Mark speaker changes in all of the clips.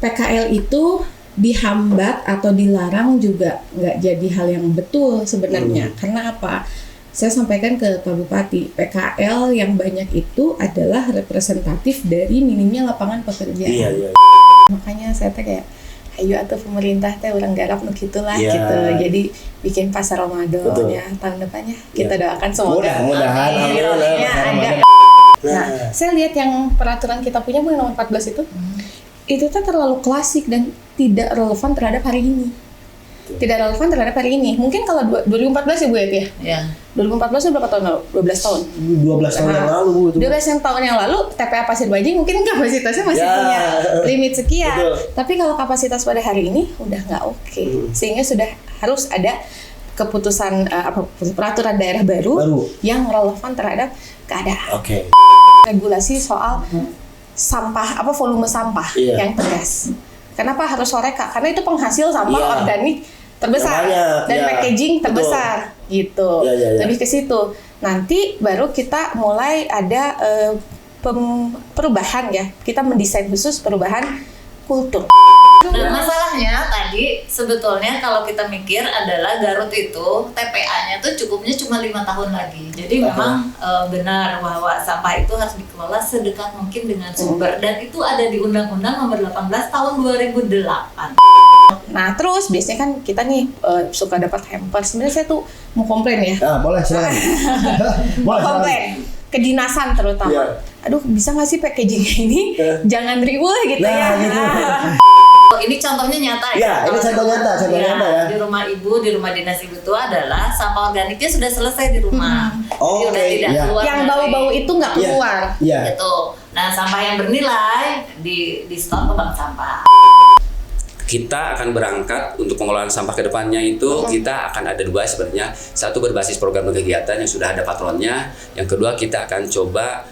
Speaker 1: PKL itu dihambat atau dilarang juga nggak jadi hal yang betul sebenarnya. Karena apa? Saya sampaikan ke Pak Bupati, PKL yang banyak itu adalah representatif dari minimnya lapangan pekerjaan.
Speaker 2: Iya.
Speaker 1: Makanya saya kayak, ayo atau pemerintah teh orang garap gitulah gitu. Jadi bikin pasar Ramadan ya tahun depannya. Kita doakan semoga.
Speaker 2: Mudah-mudahan
Speaker 1: ada. Nah, saya lihat yang peraturan kita punya Bu yang nomor 14 itu tuh terlalu klasik dan tidak relevan terhadap hari ini. Tidak relevan terhadap hari ini. Mungkin kalau 2014 ya Bu ya? Iya. 2014 itu berapa tahun lalu? 12 tahun.
Speaker 2: 12 tahun yang lalu Bu itu.
Speaker 1: 12 tahun yang lalu TPA Pasir Baji mungkin kapasitasnya masih punya limit sekian.
Speaker 2: Betul.
Speaker 1: Tapi kalau kapasitas pada hari ini udah nggak oke. Sehingga sudah harus ada keputusan peraturan daerah baru yang relevan terhadap keadaan. Regulasi soal sampah volume sampah yang tegas. Kenapa harus Horeca? Karena itu penghasil sampah organik terbesar dan packaging terbesar gitu. Lebih ke situ. Nanti baru kita mulai ada perubahan ya. Kita mendesain khusus perubahan kultur.
Speaker 3: Nah, masalahnya tadi sebetulnya kalau kita mikir adalah Garut itu TPA-nya tuh cukupnya cuma 5 tahun lagi. Jadi memang benar bahwa sampah itu harus dikelola sedekat mungkin dengan sumber dan itu ada di Undang-Undang Nomor 18 tahun 2008.
Speaker 1: Nah, terus biasanya kan kita nih suka dapat hampers. Sebenarnya saya tuh mau komplain ya.
Speaker 2: Boleh silakan.
Speaker 1: Komplain. Kedinasan terutama. Aduh, bisa nggak sih packagingnya ini jangan riuh gitu ya.
Speaker 3: Ini contohnya nyata ya.
Speaker 2: Ini contoh nyata ya.
Speaker 3: Di rumah ibu, di rumah dinas ibu itu adalah sampah organiknya sudah selesai di rumah. Jadi udah tidak keluar.
Speaker 1: Yang bau-bau itu nggak keluar.
Speaker 3: Gitu. Nah, sampah yang bernilai di store ke bank sampah.
Speaker 4: Kita akan berangkat untuk pengelolaan sampah ke depannya itu kita akan ada dua sebenarnya. Satu berbasis program kegiatan yang sudah ada patronnya. Yang kedua kita akan coba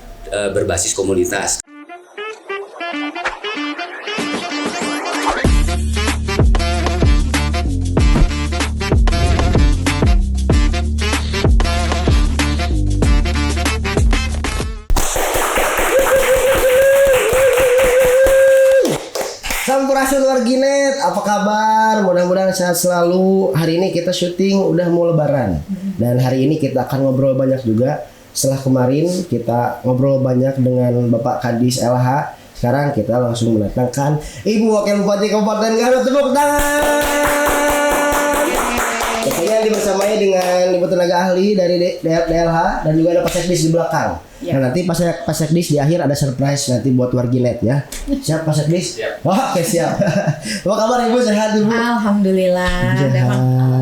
Speaker 4: berbasis komunitas.
Speaker 2: Sampurasun warginet, apa kabar? Mudah-mudahan sehat selalu. Hari ini kita syuting udah mau lebaran. Dan hari ini kita akan ngobrol banyak juga. Setelah kemarin kita ngobrol banyak dengan Bapak Kadis LH. Sekarang kita langsung mendatangkan Ibu Wakil Bupati Kabupaten Garut. Tepuk tangan. Tentunya dibersamai dengan Ibu tenaga ahli dari DLH dan juga ada Pak Sekdis di belakang. Nah, nanti Pak Sekdis di akhir ada surprise nanti buat warginet ya. Siap Pak Sekdis? Siap. Oke, siap. Apa kabar Ibu? Sehat Ibu?
Speaker 1: Alhamdulillah.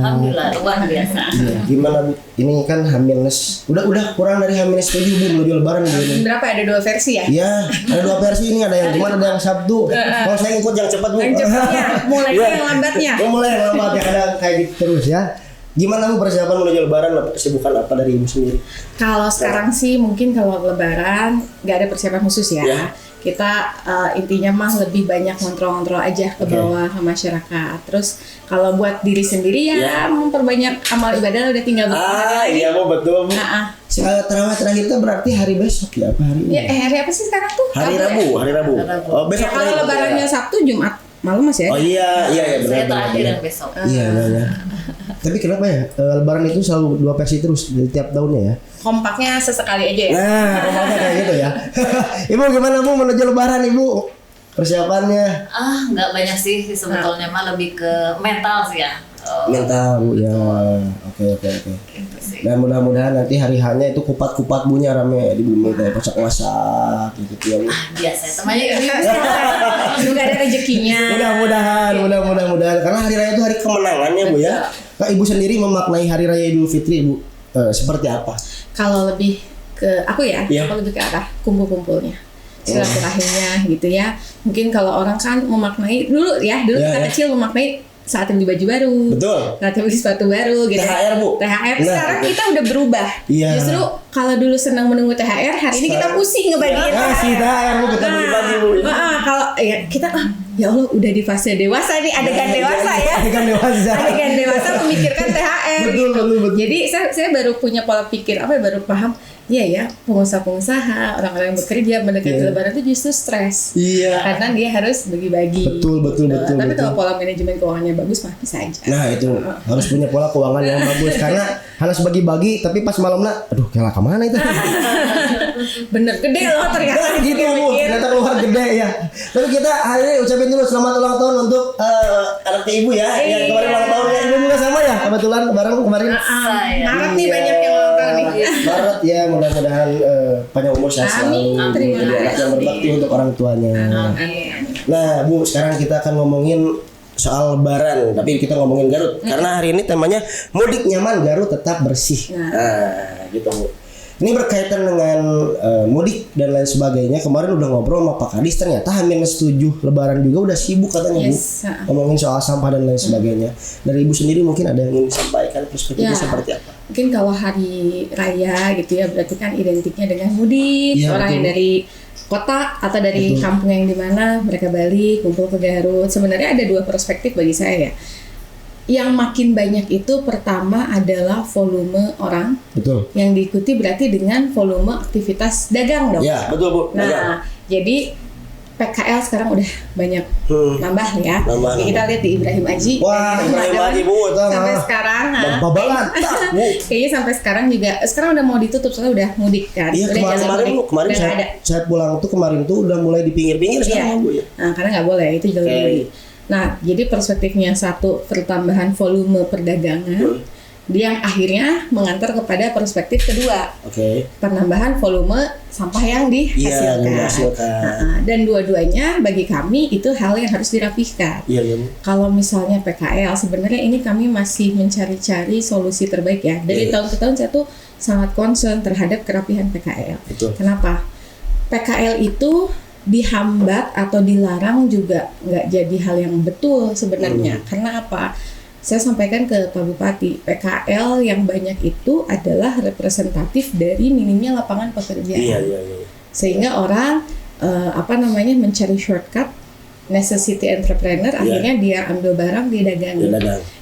Speaker 3: Alhamdulillah luar biasa.
Speaker 2: Gimana Bu? Ini kan H- udah kurang dari H-7 Bu menuju lebaran Bu.
Speaker 1: Berapa ada 2 versi ya?
Speaker 2: Iya, ada 2 versi ini, ada yang cuman ada yang Sabtu. Kalau saya ikut yang cepat Bu.
Speaker 1: Yang cepatnya, mulai yang lambatnya.
Speaker 2: Mulai yang lambat ya, kadang kayak gitu terus ya. Gimana Bu persiapan menuju lebaran? Kesibukan apa dari Ibu sendiri?
Speaker 1: Kalau sekarang sih mungkin kalau lebaran nggak ada persiapan khusus ya. Kita intinya mah lebih banyak ngontrol-ngontrol aja ke bawah ke masyarakat. Terus kalau buat diri sendiri ya memperbanyak amal ibadah udah tinggal berapa
Speaker 2: Iya Bu, betul Bu. Terawih terakhir itu berarti hari besok ya, apa hari ini?
Speaker 1: Ya, hari apa sih sekarang tuh?
Speaker 2: Hari Rabu. Oh, besok.
Speaker 1: Ya, kalau lebarannya Sabtu, Jumat malam masih ya?
Speaker 2: Oh iya benar.
Speaker 3: Saya terakhir dan besok.
Speaker 2: Iya. Tapi kenapa ya lebaran itu selalu 2 versi terus di tiap tahunnya ya?
Speaker 1: Kompaknya sesekali aja ya.
Speaker 2: Nah, kompaknya kayak gitu ya. Ibu gimana Bu menuju lebaran Ibu? Persiapannya?
Speaker 3: Nggak banyak sih sebetulnya mah lebih ke mental sih ya.
Speaker 2: Mental Bu ya. Oke.
Speaker 3: Gitu sih.
Speaker 2: Dan mudah-mudahan nanti hari hanya itu kupat-kupat Bunya rame di bumi kayak masak-masak gitu ya Bu.
Speaker 3: Biasa temannya
Speaker 1: Juga ada rezekinya.
Speaker 2: Mudah-mudahan karena hari raya itu hari kemenangannya Bu ya. Nah, Ibu sendiri memaknai hari raya Idul Fitri Ibu seperti apa?
Speaker 1: Kalau lebih ke aku ya, aku lebih ke arah kumpul-kumpulnya, silaturahimnya gitu ya. Mungkin kalau orang kan memaknai dulu kita kecil memaknai saat beli baju baru, saat beli sepatu baru gitu.
Speaker 2: THR Bu.
Speaker 1: THR sekarang kita udah berubah. Justru kalau dulu senang menunggu THR, hari ini kita pusing ngebagiin.
Speaker 2: Kasih THR Bu, kita bagi-bagi Bu.
Speaker 1: Kalau ya kita ya Allah udah di fase dewasa nih, adegan dewasa ya. Adegan dewasa memikirkan THR.
Speaker 2: Betul.
Speaker 1: Jadi saya baru punya pola pikir baru paham Iya ya, pengusaha-pengusaha, orang-orang yang bekerja mendekati Lebaran itu justru stres.
Speaker 2: Iya.
Speaker 1: Karena dia harus bagi-bagi.
Speaker 2: Betul.
Speaker 1: Tapi kalau pola manajemen keuangannya bagus mah bisa aja.
Speaker 2: Nah itu harus punya pola keuangan yang bagus karena harus bagi-bagi tapi pas malamnya, aduh kela kemana itu?
Speaker 1: Bener gede loh ternyata.
Speaker 2: Gitu Bu, ternyata keluar gede ya. Tapi kita hari ini ucapin dulu selamat ulang tahun untuk anak ibu ya. Yang kemarin ulang tahun ya, ibu juga sama ya. Kebetulan bareng kemarin.
Speaker 1: Maret nih banyak yang ulang tahun nih.
Speaker 2: Maret ya, mudah-mudahan panjang umur sehat selalu.
Speaker 1: Terima
Speaker 2: Jadi anak yang berbakti untuk orang tuanya. Nah Bu, sekarang kita akan ngomongin soal Lebaran, tapi kita ngomongin Garut karena hari ini temanya mudik nyaman Garut tetap bersih. Nah, gitu Bu. Ini berkaitan dengan mudik dan lain sebagainya. Kemarin udah ngobrol sama Pak Kadis, ternyata H-7 Lebaran juga udah sibuk katanya Bu. Ngomongin soal sampah dan lain sebagainya. Dari Ibu sendiri mungkin ada yang ingin disampaikan perspektifnya seperti apa?
Speaker 1: Mungkin kalau hari raya gitu ya berarti kan identiknya dengan mudik. Orang yang dari kota atau dari kampung yang dimana mereka balik kumpul ke Garut. Sebenarnya ada dua perspektif bagi saya ya. Yang makin banyak itu pertama adalah volume orang.
Speaker 2: Betul.
Speaker 1: Yang diikuti berarti dengan volume aktivitas dagang dong.
Speaker 2: Ya betul Bu.
Speaker 1: Nah jadi PKL sekarang udah banyak nambah ya. Nambah. Kita lihat di Ibrahim Aji.
Speaker 2: Wah Ibrahim Aji Bu.
Speaker 1: Sampai sekarang.
Speaker 2: Babalan.
Speaker 1: Kayaknya sampai sekarang juga. Sekarang udah mau ditutup soalnya udah mudik kan.
Speaker 2: Iya kemarin saya pulang tuh kemarin tuh udah mulai di pinggir-pinggir sekarang Bu ya.
Speaker 1: Nah karena nggak boleh itu jalur mudik. Nah, jadi perspektifnya satu pertambahan volume perdagangan, yang akhirnya mengantar kepada perspektif kedua, penambahan volume sampah yang dihasilkan. Dan dua-duanya bagi kami itu hal yang harus dirapihkan. Kalau misalnya PKL, sebenarnya ini kami masih mencari-cari solusi terbaik ya. Dari tahun ke tahun saya tuh sangat concern terhadap kerapihan PKL. Kenapa? PKL itu dihambat atau dilarang juga nggak jadi hal yang betul sebenarnya. Karena apa? Saya sampaikan ke Pak Bupati, PKL yang banyak itu adalah representatif dari minimnya lapangan pekerjaan. Sehingga orang mencari shortcut, necessity entrepreneur, akhirnya dia ambil barang, dia dagang.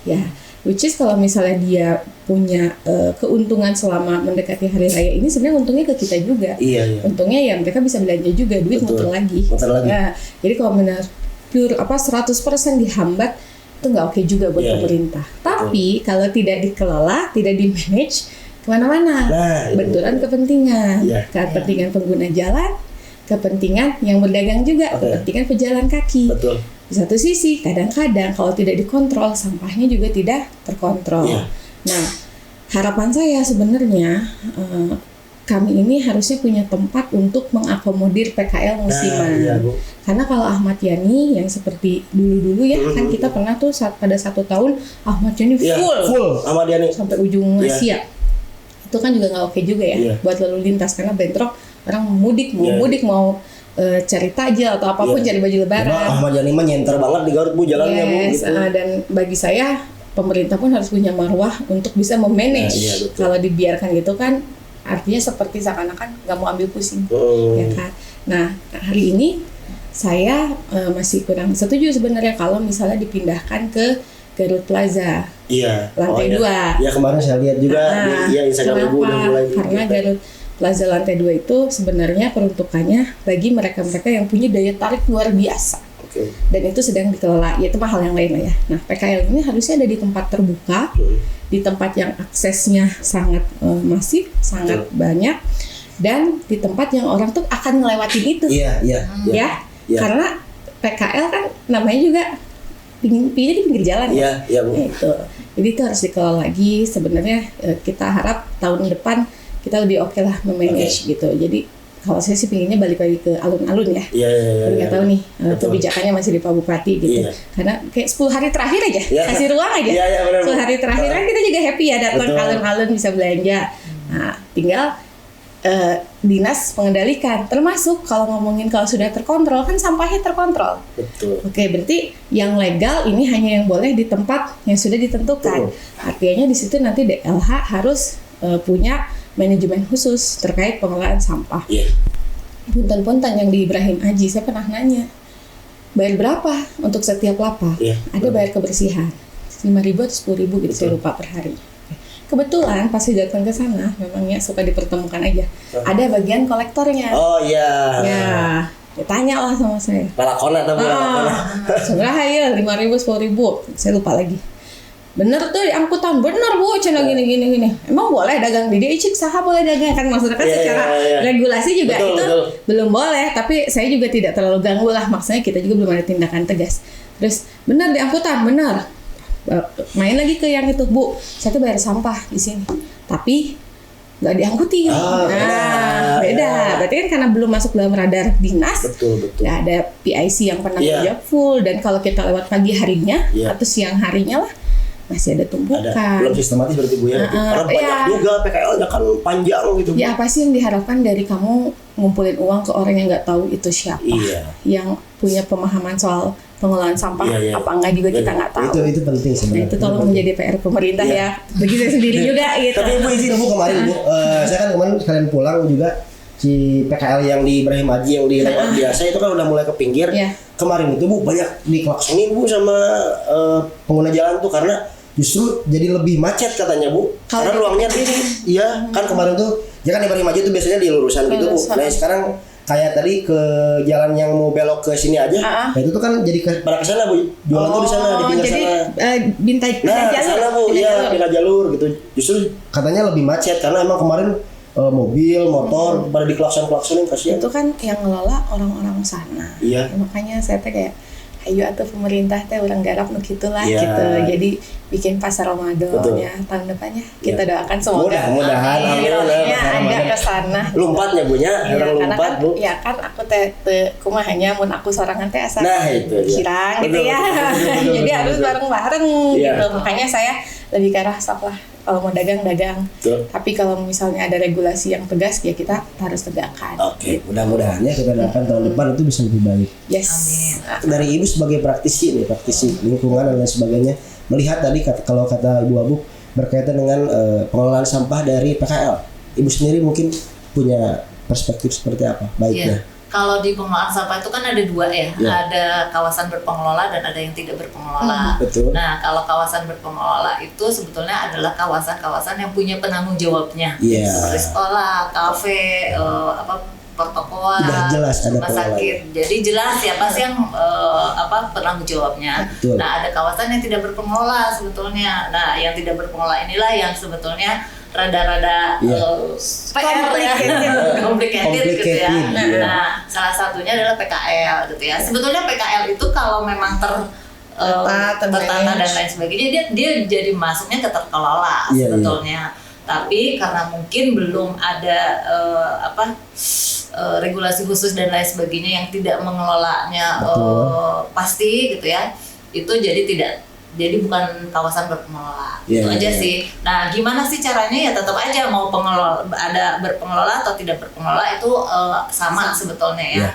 Speaker 1: Ya, which is kalau misalnya dia punya keuntungan selama mendekati hari raya ini, sebenarnya untungnya ke kita juga. Untungnya ya mereka bisa belanja juga, duit muter lagi. Nah, jadi kalau benar pure 100% dihambat itu nggak oke juga buat pemerintah. Tapi kalau tidak dikelola, tidak di-manage, kemana-mana. Benturan kepentingan, kepentingan pengguna jalan, kepentingan yang berdagang juga, kepentingan pejalan kaki. Di satu sisi, kadang-kadang kalau tidak dikontrol, sampahnya juga tidak terkontrol. Nah, harapan saya sebenarnya kami ini harusnya punya tempat untuk mengakomodir PKL musiman. Karena kalau Ahmad Yani yang seperti dulu-dulu ya, kan kita pernah tuh pada satu tahun Ahmad Yani full
Speaker 2: Ahmad Yani
Speaker 1: sampai ujung Asia. Itu kan juga nggak oke juga ya buat lalu lintas, karena bentrok orang mudik mau cari tajil atau apapun, cari baju lebaran.
Speaker 2: Ahmad Yani mah nyenter banget di Garut Bu jalannya Bu. Gitu.
Speaker 1: Dan bagi saya pemerintah pun harus punya marwah untuk bisa memanage. Kalau dibiarkan gitu kan artinya seperti seakan-akan nggak mau ambil pusing, ya kan. Nah hari ini saya masih kurang setuju sebenarnya kalau misalnya dipindahkan ke Garut Plaza, lantai 2.
Speaker 2: Ya kemarin saya lihat juga di Instagram Ibu udah mulai.
Speaker 1: Karena Garut Plaza lantai 2 itu sebenarnya peruntukannya bagi mereka-mereka yang punya daya tarik luar biasa. Dan itu sedang dikelola, yaitu hal yang lain lah ya. Nah PKL ini harusnya ada di tempat terbuka, di tempat yang aksesnya sangat masif, sangat banyak, dan di tempat yang orang tuh akan ngelewatin itu. Karena PKL kan namanya juga pinggirnya di pinggir jalan. Itu. Jadi itu harus dikelola lagi. Sebenarnya kita harap tahun depan kita lebih oke lah memanage gitu. Jadi kalau saya sih pinginnya balik lagi ke alun-alun ya. Nggak tahu nih kebijakannya masih di Pak Bupati gitu. Karena kayak 10 hari terakhir aja kasih ruang aja. 10 hari terakhir kan kita juga happy ya datang ke alun-alun bisa belanja. Nah, tinggal dinas mengendalikan. Termasuk kalau ngomongin kalau sudah terkontrol kan sampahnya terkontrol. Oke, berarti yang legal ini hanya yang boleh di tempat yang sudah ditentukan. Artinya di situ nanti DLH harus punya manajemen khusus terkait pengelolaan sampah. Punten-punten yang di Ibrahim Aji, saya pernah nanya, bayar berapa untuk setiap lapak? Ada bayar kebersihan, 5.000 atau 10.000 gitu, saya lupa per hari. kebetulan pas saya datang ke sana memangnya suka dipertemukan aja. Ada bagian kolektornya.
Speaker 2: Oh iya.
Speaker 1: Ya, ditanya lah sama saya.
Speaker 2: Lalakona atau lalakona?
Speaker 1: Seberapa ya? 5.000, 10.000. Saya lupa lagi. Bener tuh di angkutan, bener Bu, cina gini. Emang boleh dagang di DICIK, saha boleh dagang kan maksudnya kan secara regulasi juga betul. Belum boleh, tapi saya juga tidak terlalu ganggu lah, maksudnya kita juga belum ada tindakan tegas. Terus bener di angkutan, bener. Main lagi ke yang itu, Bu, saya tuh bayar sampah di sini, tapi nggak diangkutin. Beda. Berarti kan karena belum masuk dalam radar dinas.
Speaker 2: Betul.
Speaker 1: Nggak ada PIC yang pernah kerja full, dan kalau kita lewat pagi harinya atau siang harinya lah masih ada tumpukan.
Speaker 2: Belum sistematis berarti Bu ya. Karena banyak juga PKL-nya kan panjang gitu.
Speaker 1: Ya apa sih yang diharapkan dari kamu ngumpulin uang ke orang yang nggak tahu itu siapa? Yang punya pemahaman soal pengelolaan sampah apa enggak juga kita nggak tahu.
Speaker 2: Itu penting sebenarnya.
Speaker 1: Nah, itu tolong menjadi PR pemerintah ya. Bagi saya sendiri juga gitu.
Speaker 2: Tapi Bu izin Bu kemarin Bu, saya kan kemarin sekalian pulang juga si PKL yang di Ibrahim Haji yang di lewat biasa itu kan udah mulai ke pinggir. Kemarin itu Bu banyak diklaksonin Bu sama pengguna jalan tuh karena justru jadi lebih macet katanya Bu. Karena ruangnya iya kan kemarin tuh ya kan Ibrahim Haji itu biasanya di lurusan gitu Bu. Nah sekarang kayak tadi ke jalan yang mau belok ke sini aja, nah itu tuh kan jadi pada kesana Bu, jualan tuh di sana di pinggir sana.
Speaker 1: Pindah jalur.
Speaker 2: Sana Bu, iya pindah jalur gitu. Justru katanya lebih macet karena emang kemarin mobil, motor pada diklakson-klaksonin kasihan.
Speaker 1: Itu kan yang ngelola orang-orang sana.
Speaker 2: Iya.
Speaker 1: Makanya saya tuh kayak ayo atau pemerintah teh orang garap nu gitulah gitu. Jadi bikin pasar Ramadan ya tahun depannya. Kita doakan semoga
Speaker 2: mudah-mudahan
Speaker 1: ada ke sana.
Speaker 2: Lompatnya Bu nya, lompat Bu.
Speaker 1: Ya kan aku teh kumahanya mun aku sorangan teh asa kirang gitu ya. Jadi harus bareng-bareng gitu. Makanya saya lebih ke arah sok lah kalau mau dagang. Tapi kalau misalnya ada regulasi yang tegas ya kita harus tegakkan.
Speaker 2: Oke, mudah-mudahan ya kita doakan tahun depan itu bisa lebih baik.
Speaker 1: Yes.
Speaker 2: Amin. Dari Ibu sebagai praktisi lingkungan dan lain sebagainya, melihat tadi kalau kata Ibu Abu berkaitan dengan pengelolaan sampah dari PKL, Ibu sendiri mungkin punya perspektif seperti apa baiknya?
Speaker 3: Kalau di pengelolaan sampah itu kan ada dua ya, ada kawasan berpengelola dan ada yang tidak berpengelola.
Speaker 2: Betul.
Speaker 3: Nah, kalau kawasan berpengelola itu sebetulnya adalah kawasan-kawasan yang punya penanggung jawabnya, seperti sekolah, kafe, pertokoan, rumah sakit. Jadi jelas siapa sih yang penanggung jawabnya.
Speaker 2: Betul.
Speaker 3: Nah, ada kawasan yang tidak berpengelola sebetulnya. Nah, yang tidak berpengelola inilah yang sebetulnya rada-rada complicated gitu ya. Nah, salah satunya adalah PKL gitu ya. Sebetulnya PKL itu kalau memang tertata dan lain sebagainya, dia jadi masuknya ke terkelola sebetulnya. Tapi karena mungkin belum ada regulasi khusus dan lain sebagainya yang tidak mengelolanya pasti gitu ya. Itu jadi bukan kawasan berpengelola. Itu aja sih. Nah, gimana sih caranya ya tetap aja mau ada berpengelola atau tidak berpengelola itu sama sebetulnya ya.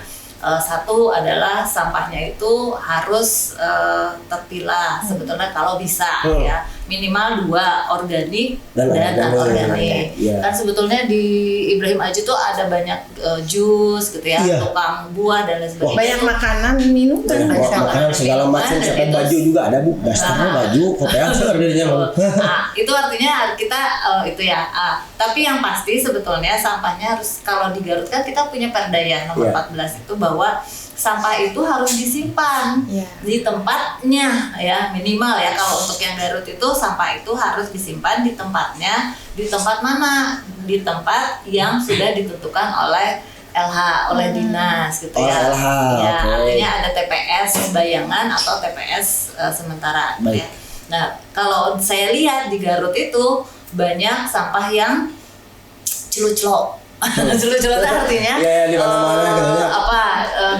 Speaker 3: Satu adalah sampahnya itu harus terpilah sebetulnya kalau bisa ya. Minimal 2 organik dan anorganik. Kan sebetulnya di Ibrahim Haji tuh ada banyak jus gitu ya, tukang buah dan lain sebagainya.
Speaker 1: Banyak makanan, minuman,
Speaker 2: makanan segala macam, sampai baju juga ada Bu, dasternya baju, kopiah harganya.
Speaker 3: Itu artinya kita itu ya. Tapi yang pasti sebetulnya sampahnya harus, kalau di Garut kan kita punya Perda ya nomor 14 itu bahwa sampah itu harus disimpan di tempatnya ya, minimal ya. Kalau untuk yang Garut itu sampah itu harus disimpan di tempatnya. Di tempat mana? Di tempat yang sudah ditentukan oleh LH, oleh dinas gitu ya. Artinya ada TPS bayangan atau TPS sementara gitu ya. Nah, kalau saya lihat di Garut itu banyak sampah yang celuclok. Celuclok artinya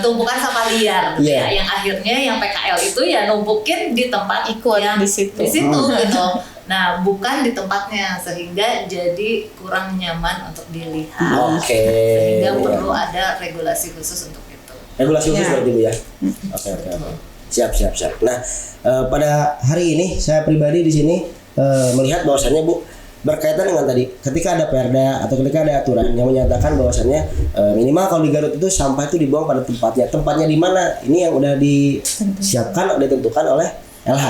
Speaker 3: tumpukan sampah liar gitu ya, yang akhirnya yang PKL itu ya numpukin di tempat yang di situ gitu. Nah, bukan di tempatnya, sehingga jadi kurang nyaman untuk dilihat. Sehingga perlu ada regulasi khusus untuk itu.
Speaker 2: Regulasi khusus berarti Bu ya. Oke. Siap. Nah, pada hari ini saya pribadi di sini melihat bahwasannya Bu, berkaitan dengan tadi ketika ada perda atau ketika ada aturan yang menyatakan bahwasannya minimal kalau di Garut itu sampah itu dibuang pada tempatnya di mana, ini yang udah disiapkan, udah ditentukan oleh LH.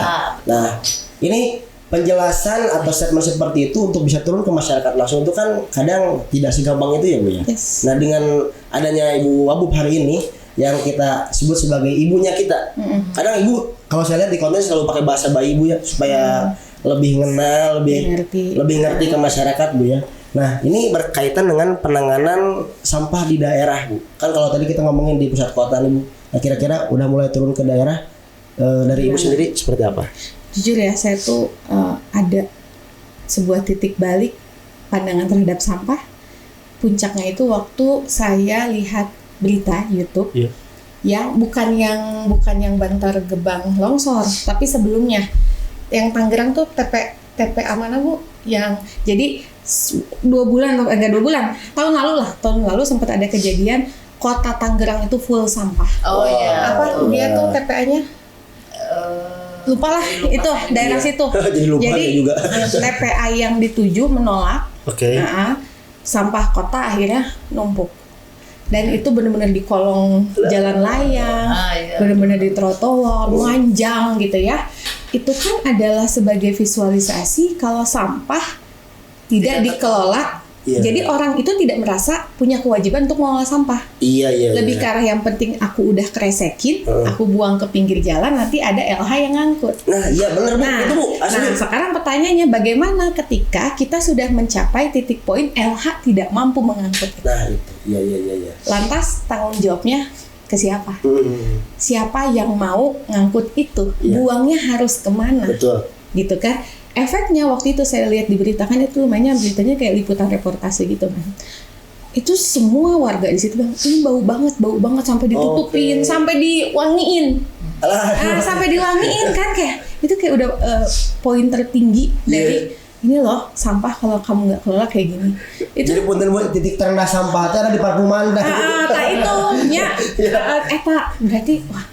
Speaker 2: Nah, ini penjelasan atau statement seperti itu untuk bisa turun ke masyarakat langsung itu kan kadang tidak segampang itu ya Bu ya.
Speaker 1: Yes.
Speaker 2: Nah dengan adanya Ibu Wabub hari ini yang kita sebut sebagai ibunya kita, kadang Ibu kalau saya lihat di konten selalu pakai bahasa bayi Bu ya supaya lebih kenal, lebih ngerti ke masyarakat Bu ya. Nah ini berkaitan dengan penanganan sampah di daerah Bu. Kan kalau tadi kita ngomongin di pusat kota nih Bu. Nah kira-kira udah mulai turun ke daerah dari Ibu sendiri seperti apa?
Speaker 1: Jujur ya, saya tuh ada sebuah titik balik pandangan terhadap sampah. Puncaknya itu waktu saya lihat berita YouTube yang bukan yang Bantar Gebang longsor, tapi sebelumnya yang Tangerang tuh TPA mana Bu? Yang jadi 2 bulan atau enggak 2 bulan, tahun lalu sempat ada kejadian kota Tangerang itu full sampah.
Speaker 3: Oh iya.
Speaker 1: Apa dia tuh TPA-nya? Lupa lah itu daerah situ.
Speaker 2: Jadi
Speaker 1: juga. TPA yang dituju menolak. Sampah kota akhirnya numpuk. Dan itu benar-benar di kolong jalan layang, benar-benar di trotoar, panjang gitu ya. Itu kan adalah sebagai visualisasi kalau sampah tidak dikelola. Jadi orang itu tidak merasa punya kewajiban untuk mengelola sampah. Lebih ke arah yang penting aku udah kresekin, aku buang ke pinggir jalan, nanti ada LH yang ngangkut.
Speaker 2: Nah, iya benar Bu. Itu Bu.
Speaker 1: Nah, sekarang pertanyaannya bagaimana ketika kita sudah mencapai titik poin LH tidak mampu mengangkut?
Speaker 2: Nah, itu. Iya.
Speaker 1: Lantas tanggung jawabnya ke siapa? Siapa yang mau ngangkut itu? Buangnya harus kemana?
Speaker 2: Betul.
Speaker 1: Gitu kan? Efeknya waktu itu saya lihat diberitakan itu lumayan, beritanya kayak liputan reportase gitu kan. Itu semua warga di situ bilang, ini bau banget sampai ditutupin, sampai diwangiin. Sampai diwangiin kan kayak itu kayak udah poin tertinggi dari ini loh sampah kalau kamu nggak kelola kayak gini. Itu
Speaker 2: jadi punten buat titik terendah sampah itu ada di Parkuman dah.
Speaker 1: Itu nya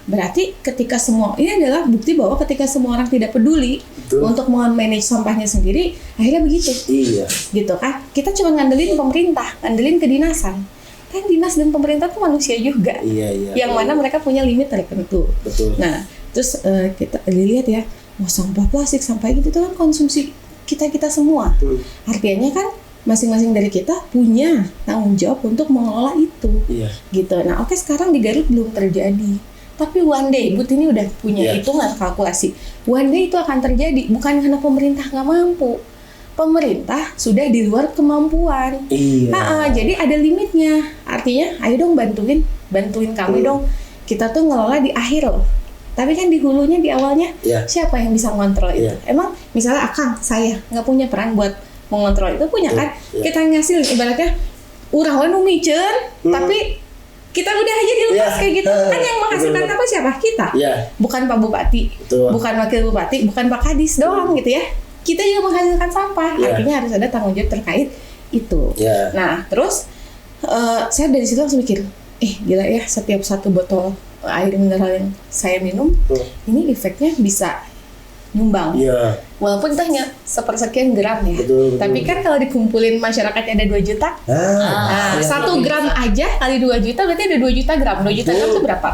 Speaker 1: berarti ketika semua ini adalah bukti bahwa ketika semua orang tidak peduli untuk manage sampahnya sendiri, akhirnya begitu.
Speaker 2: Iya.
Speaker 1: Gitu kan? Kita cuma ngandelin pemerintah, ngandelin kedinasan. Kan dinas dan pemerintah tuh manusia juga.
Speaker 2: Iya.
Speaker 1: Yang mana mereka punya limit tertentu.
Speaker 2: Betul.
Speaker 1: Nah, terus kita dilihat ya, sampah plastik, sampah gitu itu kan konsumsi kita semua. Artinya kan masing-masing dari kita punya tanggung jawab untuk mengelola itu. Gitu. Nah, oke sekarang di Garut belum terjadi. Tapi one day, But ini udah punya hitungan kalkulasi. One day itu akan terjadi, bukan karena pemerintah nggak mampu. Pemerintah sudah di luar kemampuan. Jadi ada limitnya. Artinya, ayo dong bantuin kami dong. Kita tuh ngelola di akhir loh. Tapi kan di hulunya, di awalnya, siapa yang bisa ngontrol itu? Emang misalnya Akang, saya nggak punya peran buat mengontrol itu, punya kan? Kita ngasih ibaratnya, urang nu miceun, tapi kita udah aja dilepas kayak gitu. Kan yang menghasilkan apa siapa? Kita. Bukan Pak Bupati, bukan Wakil Bupati, bukan Pak Kadis doang gitu ya. Kita juga menghasilkan sampah. Artinya harus ada tanggung jawab terkait itu. Nah, terus saya dari situ langsung mikir, gila ya, setiap satu botol air mineral yang saya minum, ini efeknya bisa nyumbang. Walaupun itu hanya sepersekian gram ya. Tapi kan kalau dikumpulin masyarakatnya ada 2 juta. 1 gram aja kali 2 juta berarti ada 2 juta gram. 2 juta gram itu berapa?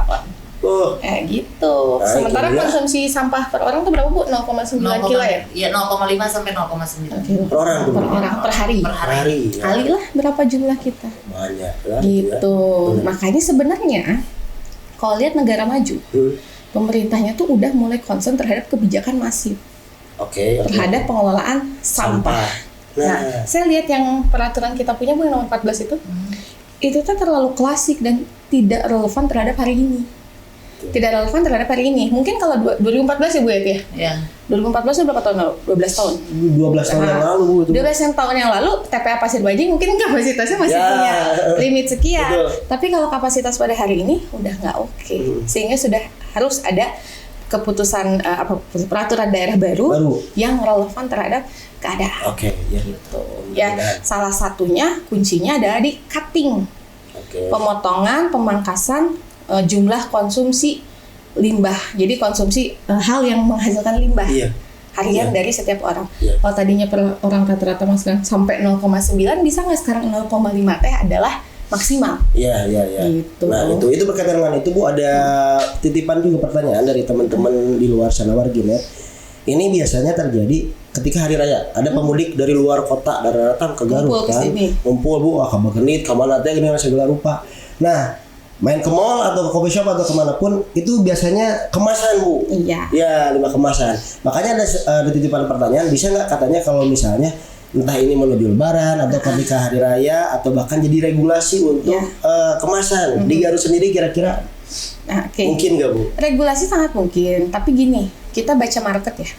Speaker 1: Gitu. Sementara konsumsi sampah per orang tuh berapa Bu? 0,9 kilo ya?
Speaker 3: Iya, 0,5 sampai 0,9
Speaker 2: per orang
Speaker 1: per hari. Kali lah berapa jumlah kita.
Speaker 2: Banyak.
Speaker 1: Gitu. Makanya sebenarnya kalau lihat negara maju, pemerintahnya tuh udah mulai concern terhadap kebijakan masif terhadap pengelolaan sampah. Nah, saya lihat yang peraturan kita punya Bu yang nomor 14 itu tuh terlalu klasik dan tidak relevan terhadap hari ini. Mungkin kalau 2014 ya Bu ya? Iya. 2014 itu berapa tahun lalu? 12 tahun.
Speaker 2: 12 tahun yang lalu Bu.
Speaker 1: 12 tahun yang lalu TPA Pasir Banjing mungkin kapasitasnya masih punya limit sekian. Tapi kalau kapasitas pada hari ini udah nggak oke. Sehingga sudah harus ada keputusan peraturan daerah baru yang relevan terhadap keadaan. Gitu. Salah satunya kuncinya adalah di cutting. Pemotongan, pemangkasan jumlah konsumsi limbah. Jadi konsumsi hal yang menghasilkan limbah harian dari setiap orang. Kalau tadinya per orang rata-rata masukan sampai 0,9, bisa nggak sekarang 0,5 teh adalah maksimal.
Speaker 2: Gitu. Nah itu berkaitan dengan itu Bu, ada titipan juga pertanyaan dari teman-teman di luar sana warginet. Ini biasanya terjadi ketika hari raya. Ada pemudik dari luar kota datang ke Garut kan. Ngumpul Bu, kabar genit, kemana teh gini segala rupa. Nah, main ke mall atau ke coffee shop atau kemanapun itu biasanya kemasan Bu.
Speaker 1: Iya.
Speaker 2: Ya 5 kemasan. Makanya ada titipan pertanyaan, bisa nggak katanya kalau misalnya entah ini menuju lebaran atau ketika hari raya atau bahkan jadi regulasi untuk kemasan di Garut sendiri kira-kira mungkin nggak Bu?
Speaker 1: Regulasi sangat mungkin, tapi gini, kita baca market ya.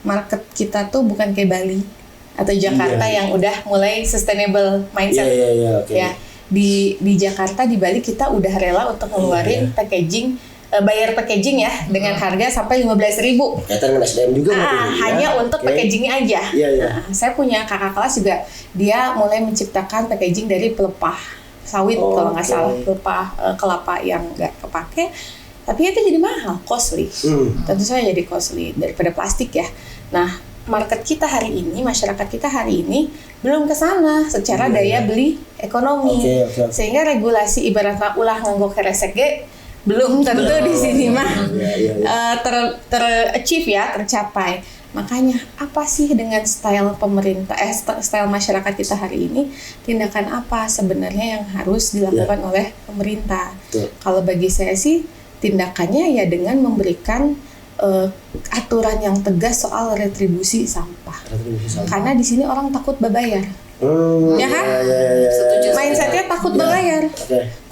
Speaker 1: Market kita tuh bukan kayak Bali atau Jakarta yang udah mulai sustainable mindset. Ya, di Jakarta, di Bali kita udah rela untuk ngeluarin packaging, bayar packaging ya dengan harga sampai 15.000.
Speaker 2: Kaitan dengan SDM juga
Speaker 1: hanya untuk packagingnya aja. Nah, saya punya kakak kelas juga, dia mulai menciptakan packaging dari pelepah sawit kalau nggak salah, pelepah kelapa yang nggak kepake, tapi itu jadi mahal, costly. Tentu saja jadi costly daripada plastik ya. Nah, market kita hari ini, masyarakat kita hari ini belum ke sana secara daya beli ekonomi. Sehingga regulasi ibaratnya ulah nganggo keresek ge belum tentu di sini mah ter-achieve ya, tercapai. Makanya apa sih dengan style pemerintah, style masyarakat kita hari ini, tindakan apa sebenarnya yang harus dilakukan oleh pemerintah? Kalau bagi saya sih tindakannya ya dengan memberikan aturan yang tegas soal retribusi sampah. Karena di sini orang takut berbayar. Ya kan?
Speaker 3: Setuju.
Speaker 1: Mindsetnya takut berbayar.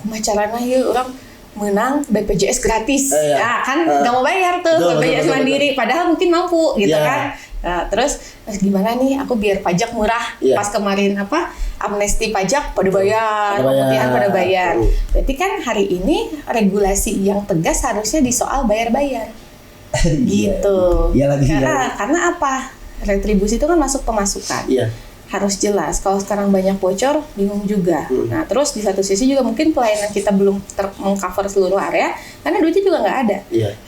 Speaker 1: Kumaha carana ieu orang menang BPJS gratis, kan nggak mau bayar tuh BPJS mandiri, padahal mungkin mampu gitu kan. Nah, terus gimana nih aku biar pajak murah, pas kemarin amnesti pajak pada bayar, pemutihan pada bayar. Berarti kan hari ini regulasi yang tegas harusnya di soal bayar-bayar gitu. Karena apa? Retribusi itu kan masuk pemasukan. Harus jelas. Kalau sekarang banyak bocor, bingung juga. Nah, terus di satu sisi juga mungkin pelayanan kita belum mengcover seluruh area, karena duitnya juga nggak ada.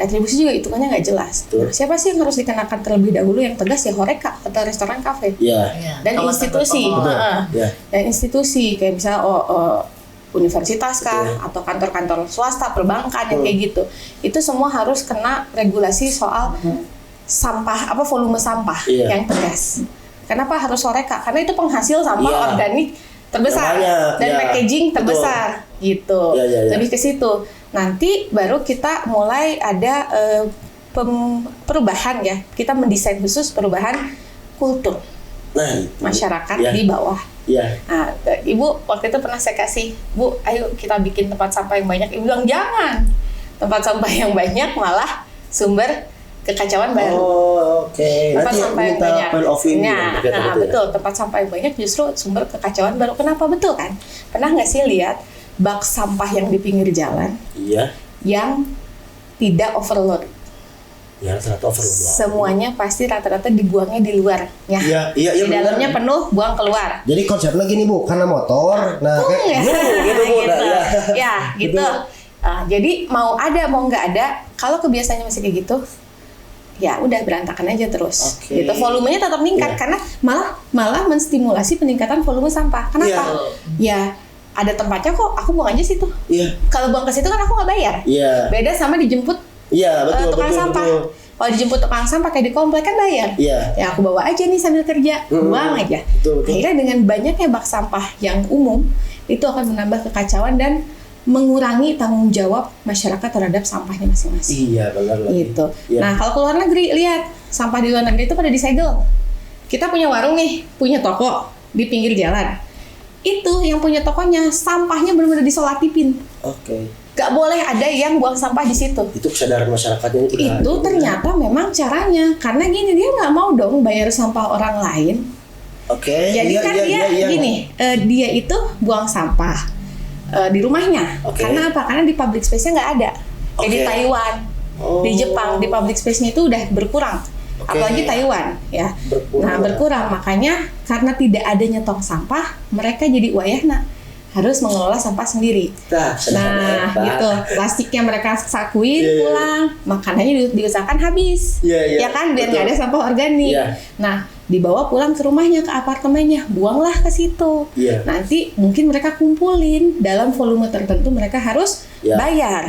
Speaker 1: Retribusi juga hitungannya nggak jelas. Nah, siapa sih yang harus dikenakan terlebih dahulu yang tegas ya Horeca atau restoran kafe. Dan institusi. Dan institusi kayak misalnya universitas kah atau kantor-kantor swasta, perbankan yang kayak gitu. Itu semua harus kena regulasi soal sampah, volume sampah yang tegas. Kenapa harus Horeca? Karena itu penghasil sampah organik terbesar dan packaging terbesar gitu. Lebih ke situ. Nanti baru kita mulai ada perubahan ya. Kita mendesain khusus perubahan kultur masyarakat di bawah. Nah, Ibu waktu itu pernah saya kasih, Bu, ayo kita bikin tempat sampah yang banyak. Ibu bilang jangan. Tempat sampah yang banyak malah sumber kekacauan baru. Tempat sampah yang banyak. Betul. Tempat sampah yang banyak justru sumber kekacauan baru. Kenapa? Betul kan? Pernah nggak sih lihat bak sampah yang di pinggir jalan? Yang tidak overload. Semuanya pasti rata-rata dibuangnya di luar. Di dalamnya penuh, buang keluar.
Speaker 2: Jadi konsepnya gini Bu, karena motor. Nah,
Speaker 1: gitu. Jadi mau ada mau nggak ada, kalau kebiasaannya masih kayak gitu, ya udah berantakan aja terus. Gitu. Volumenya tetap meningkat karena malah menstimulasi peningkatan volume sampah. Kenapa? Ya ada tempatnya kok, aku buang aja situ. Kalau buang ke situ kan aku nggak bayar. Beda sama dijemput tukang sampah. Kalau dijemput tukang sampah kayak di komplek kan bayar. Ya aku bawa aja nih sambil kerja, buang aja. Akhirnya dengan banyaknya bak sampah yang umum itu akan menambah kekacauan dan mengurangi tanggung jawab masyarakat terhadap sampahnya masing-masing.
Speaker 2: Benar.
Speaker 1: Gitu. Nah, kalau ke luar negeri, lihat sampah di luar negeri itu pada disegel. Kita punya warung nih, punya toko di pinggir jalan. Itu yang punya tokonya, sampahnya benar-benar disolatifin. Gak boleh ada yang buang sampah di situ.
Speaker 2: Itu kesadaran masyarakatnya
Speaker 1: itu ternyata memang caranya, karena gini, dia nggak mau dong bayar sampah orang lain. Jadi dia itu buang sampah di rumahnya. Karena apa? Karena di public space-nya nggak ada. Kayak di Taiwan, di Jepang, di public space-nya itu udah berkurang. Apalagi Taiwan, ya. Berkurang. Makanya karena tidak adanya tong sampah, mereka jadi wayahna harus mengelola sampah sendiri. Gitu. Plastiknya mereka sakuin pulang, makanannya diusahakan habis. Ya kan, biar nggak ada sampah organik. Nah, dibawa pulang ke rumahnya, ke apartemennya, buanglah ke situ. Nanti mungkin mereka kumpulin dalam volume tertentu, mereka harus bayar.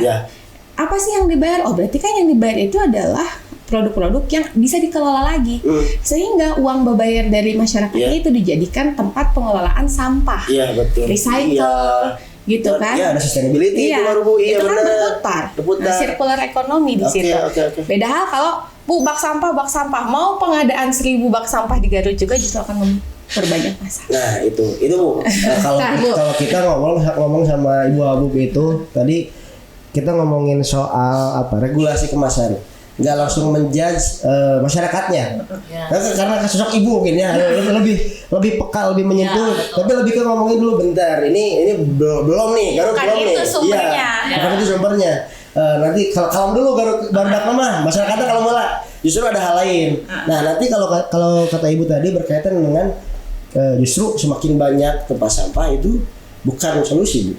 Speaker 1: Apa sih yang dibayar? Oh, berarti kan yang dibayar itu adalah produk-produk yang bisa dikelola lagi, sehingga uang berbayar dari masyarakatnya itu dijadikan tempat pengelolaan sampah, recycle, gitu kan?
Speaker 2: Iya, ada sustainability itu baru Bu.
Speaker 1: Itu kan berputar. Nah, circular economy di situ. Beda hal kalau Bu bak sampah, mau pengadaan 1000 bak sampah di Garut juga justru akan memperbanyak masalah.
Speaker 2: Nah itu Bu. Kalau kita ngomong sama Ibu Abu itu tadi kita ngomongin soal regulasi kemasan. Nggak langsung menjudge masyarakatnya, karena sosok ibu mungkin ya lebih peka, lebih menyentuh, tapi lebih ke ngomongin dulu bentar, ini belum nih Garut belum nih, bukan itu sumbernya. Nanti kalau kalem dulu baru dak mah masyarakatnya kalau malah justru ada hal lain. Nah nanti kalau kata ibu tadi berkaitan dengan justru semakin banyak tempat sampah itu bukan solusi Bu.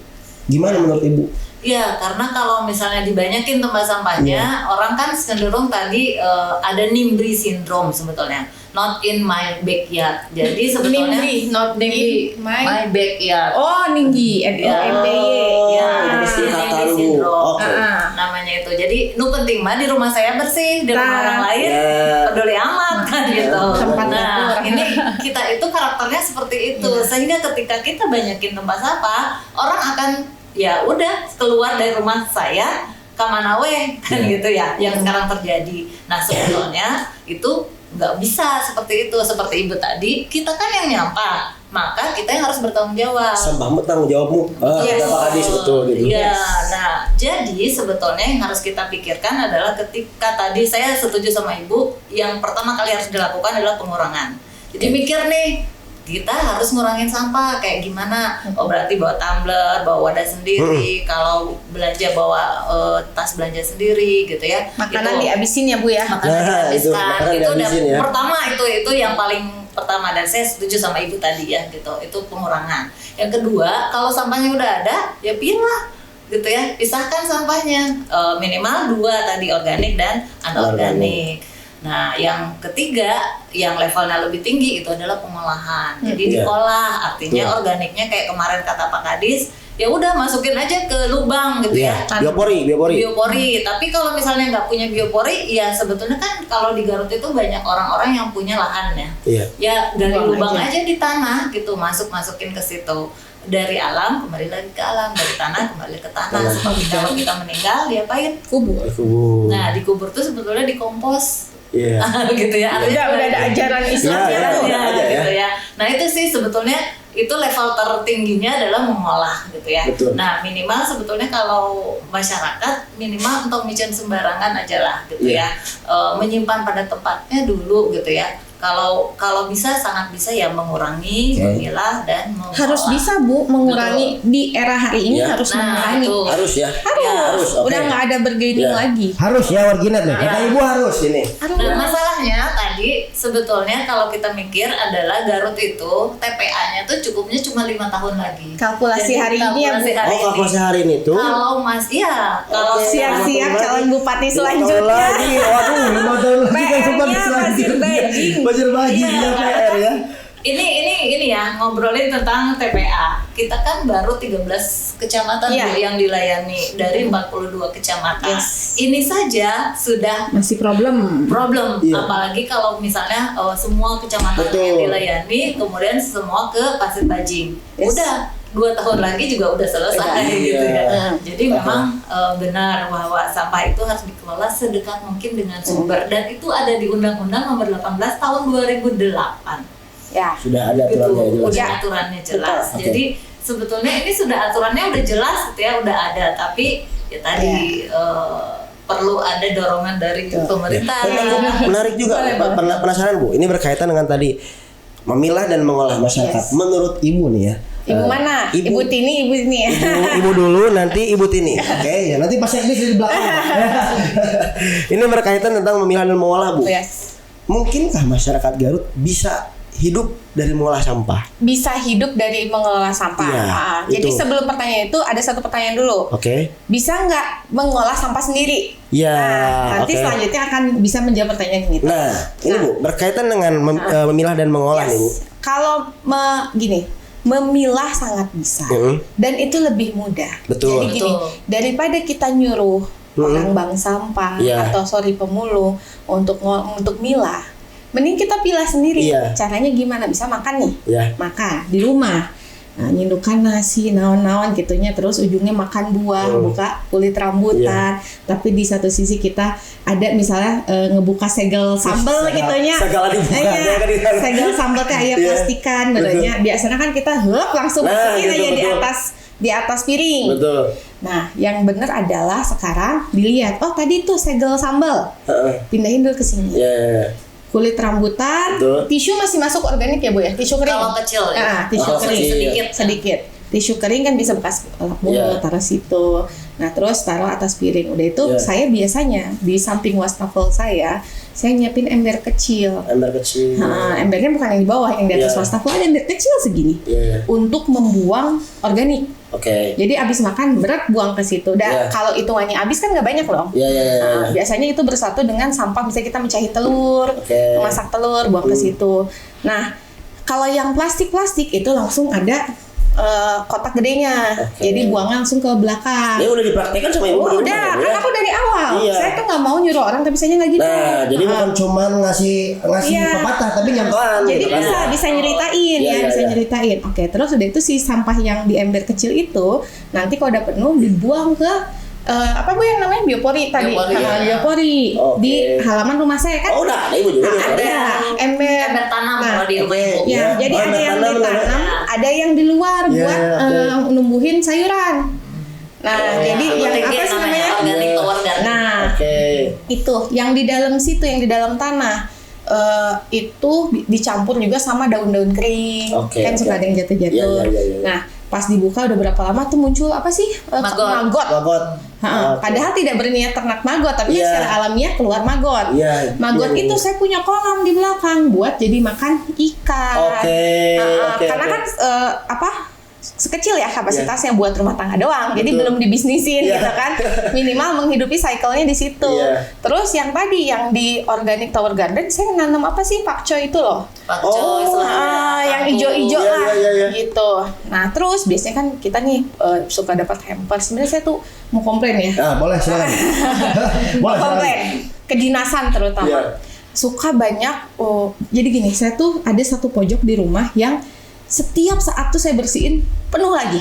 Speaker 2: Gimana menurut ibu?
Speaker 3: Iya, karena kalau misalnya dibanyakin tempat sampahnya, orang kan cenderung tadi ada NIMBY syndrome sebetulnya, not in my backyard. Jadi sebetulnya NIMBY my backyard.
Speaker 1: Oh, NIMBY,
Speaker 3: NIMBY syndrome. Namanya itu. Jadi nu penting mah di rumah saya bersih, di rumah orang lain peduli amat kan gitu. Nah, ini kita itu karakternya seperti itu, sehingga ketika kita banyakin tempat sampah, orang akan ya udah keluar dari rumah saya kemana weh kan gitu ya yang sekarang terjadi. Nah sebetulnya itu nggak bisa seperti itu, seperti ibu tadi, kita kan yang nyampah, maka kita yang harus bertanggung jawab.
Speaker 2: Sampahmu tanggung jawabmu. Pak Kadis betul gitu.
Speaker 3: Iya. Nah jadi sebetulnya yang harus kita pikirkan adalah ketika tadi saya setuju sama ibu, yang pertama kali harus dilakukan adalah pengurangan. Jadi mikir nih, kita harus ngurangin sampah kayak gimana? Oh berarti bawa tumbler, bawa wadah sendiri. Kalau belanja bawa tas belanja sendiri gitu ya.
Speaker 1: Makanan dihabisin ya Bu ya.
Speaker 3: Makanan dihabiskan. Itu udah pertama itu yang paling pertama, dan saya setuju sama ibu tadi ya gitu. Itu pengurangan. Yang kedua, kalau sampahnya udah ada ya pilah gitu ya. Pisahkan sampahnya. Minimal 2 tadi, organik dan anorganik. Nah, yang ketiga, yang levelnya lebih tinggi itu adalah pengolahan. Jadi diolah, artinya organiknya kayak kemarin kata Pak Kadis, ya udah masukin aja ke lubang gitu ya.
Speaker 2: Biopori.
Speaker 3: Tapi kalau misalnya nggak punya biopori, ya sebetulnya kan kalau di Garut itu banyak orang-orang yang punya lahan ya. Ya dari lubang aja di tanah gitu, masukin ke situ. Dari alam kembali lagi ke alam, dari tanah kembali ke tanah. Seperti kalau kita meninggal diapain? Kubur. Nah, dikubur tuh sebetulnya dikompos. Gitu ya.
Speaker 1: Udah ada ajaran Islamnya
Speaker 3: gitu ya. Nah, itu sih sebetulnya itu level tertingginya adalah mengolah gitu ya. Nah, minimal sebetulnya kalau masyarakat minimal untuk micin sembarangan aja lah gitu ya. Menyimpan pada tempatnya dulu gitu ya. Kalau bisa, sangat bisa ya mengurangi, memilah dan mengolah.
Speaker 1: Harus bisa Bu mengurangi. Di era hari ini harus mengurangi.
Speaker 2: Harus ya.
Speaker 1: Harus. Udah nggak ada bergaining lagi.
Speaker 2: Harus ya warginet nih. Kata ibu harus ini.
Speaker 3: Nah masalahnya tadi sebetulnya kalau kita mikir adalah Garut itu TPA-nya tuh cukupnya cuma 5 tahun lagi.
Speaker 1: Kalkulasi hari ini ya Bu.
Speaker 2: Kalkulasi hari ini tuh.
Speaker 3: Kalau kalau
Speaker 1: siap-siap calon bupati selanjutnya.
Speaker 2: Waduh, 5 tahun lagi kan bupati selanjutnya. Bajir bagi PR ya.
Speaker 3: Ini ya ngobrolin tentang TPA. Kita kan baru 13 kecamatan yang dilayani dari 42 kecamatan. Ini saja sudah
Speaker 1: masih problem.
Speaker 3: Apalagi kalau misalnya semua kecamatan yang dilayani, kemudian semua ke Pasir Bajing. Udah 2 tahun lagi juga udah selesai gitu ya. Jadi memang benar bahwa sampah itu harus dikelola sedekat mungkin dengan sumber, dan itu ada di Undang-Undang Nomor 18 Tahun 2008.
Speaker 2: Ya. Sudah ada aturannya jelas.
Speaker 3: Udah aturannya jelas. Jadi sebetulnya ini sudah aturannya udah jelas gitu ya, udah ada, tapi ya tadi perlu ada dorongan dari pemerintah.
Speaker 2: Menarik juga. Penasaran Bu, ini berkaitan dengan tadi memilah dan mengolah masyarakat. Menurut Ibu nih ya.
Speaker 1: Ibu mana? Ibu Tini ya.
Speaker 2: Ibu dulu, nanti Ibu Tini. Oke, ya nanti pas ini di belakang. Ini berkaitan tentang memilah dan mengolah Bu. Mungkinkah masyarakat Garut bisa hidup dari mengolah sampah?
Speaker 1: Bisa hidup dari mengelola sampah. Jadi sebelum pertanyaan itu ada satu pertanyaan dulu. Bisa nggak mengolah sampah sendiri? Nanti selanjutnya akan bisa menjawab pertanyaan ini.
Speaker 2: Nah, ini Bu, berkaitan dengan memilah dan mengolah nih Bu.
Speaker 1: Kalau memilah sangat bisa, dan itu lebih mudah. Jadi gini, daripada kita nyuruh orang bank sampah atau pemulung untuk milah, mending kita pilah sendiri. Caranya gimana? Bisa makan nih, makan di rumah. Nah, nyindukan nasi, naon-naon gitunya, terus ujungnya makan buah, buka kulit rambutan. Tapi di satu sisi kita ada misalnya ngebuka segel sambal gitunya. Segel sambal teh aya plastikan, bedanya. Biasanya kan kita langsung masukin aja di atas piring.
Speaker 2: Betul.
Speaker 1: Nah, yang benar adalah sekarang dilihat, oh tadi tuh segel sambal, pindahin dulu ke sini. Kulit rambutan, tisu masih masuk organik ya Bu ya? Tisu kering.
Speaker 3: Kalau kecil ya.
Speaker 1: Tisu kering sedikit. Tisu kering kan bisa bekas lap mulut, taruh situ. Nah, terus taruh atas piring. Udah itu saya biasanya di samping wastafel saya nyiapin ember kecil. Embernya bukan yang di bawah, yang di atas wastafel ada ember kecil segini. Untuk membuang organik. Jadi abis makan berat buang ke situ. Kalau hitungannya abis kan nggak banyak loh. Biasanya itu bersatu dengan sampah. Misalnya kita mencahi telur, masak telur, buang ke situ. Nah, kalau yang plastik itu langsung ada kotak gedenya, jadi buangnya langsung ke belakang.
Speaker 2: Udah dipraktekkan sama ibu?
Speaker 1: Udah, kan aku dari awal. Saya tuh nggak mau nyuruh orang, tapi saya nggak gitu.
Speaker 2: Nah, jadi bukan cuma ngasih pepatah, tapi nyontohan.
Speaker 1: Jadi bisa nyeritain bisa nyeritain. Oke, terus udah itu si sampah yang di ember kecil itu, nanti kalau udah penuh dibuang ke apa Bu yang namanya biopori tadi, biopori di halaman rumah saya kan.
Speaker 2: Udah ada ibu juga.
Speaker 1: Ada ember
Speaker 3: tanam kalau di rumah ibu.
Speaker 1: Jadi ada yang ditanam, ada yang di luar buat numbuhin sayuran. Nah, jadi yang apa sih namanya?
Speaker 3: Organik.
Speaker 1: Nah, itu yang di dalam situ, yang di dalam tanah. Itu dicampur juga sama daun-daun kering. Kan suka ada yang jatuh-jatuh. Nah, pas dibuka udah berapa lama tuh muncul apa sih? Maggot. Padahal tidak berniat ternak maggot, tapi secara alamiah keluar maggot. Maggot itu saya punya kolam di belakang buat jadi makan ikan. Karena kan sekecil ya kapasitasnya buat rumah tangga doang, jadi belum dibisnisin gitu kan. Minimal menghidupi cycle-nya di situ. Terus yang tadi yang di organic tower garden saya nanam apa sih, pakcoy itu loh. Yang ijo-ijo lah gitu. Nah, terus biasanya kan kita nih suka dapat hampers. Sebenarnya saya tuh mau komplain ya.
Speaker 2: Boleh silakan.
Speaker 1: Mau komplain kedinasan terutama. Suka banyak jadi gini, saya tuh ada satu pojok di rumah yang setiap saat tuh saya bersihin penuh lagi.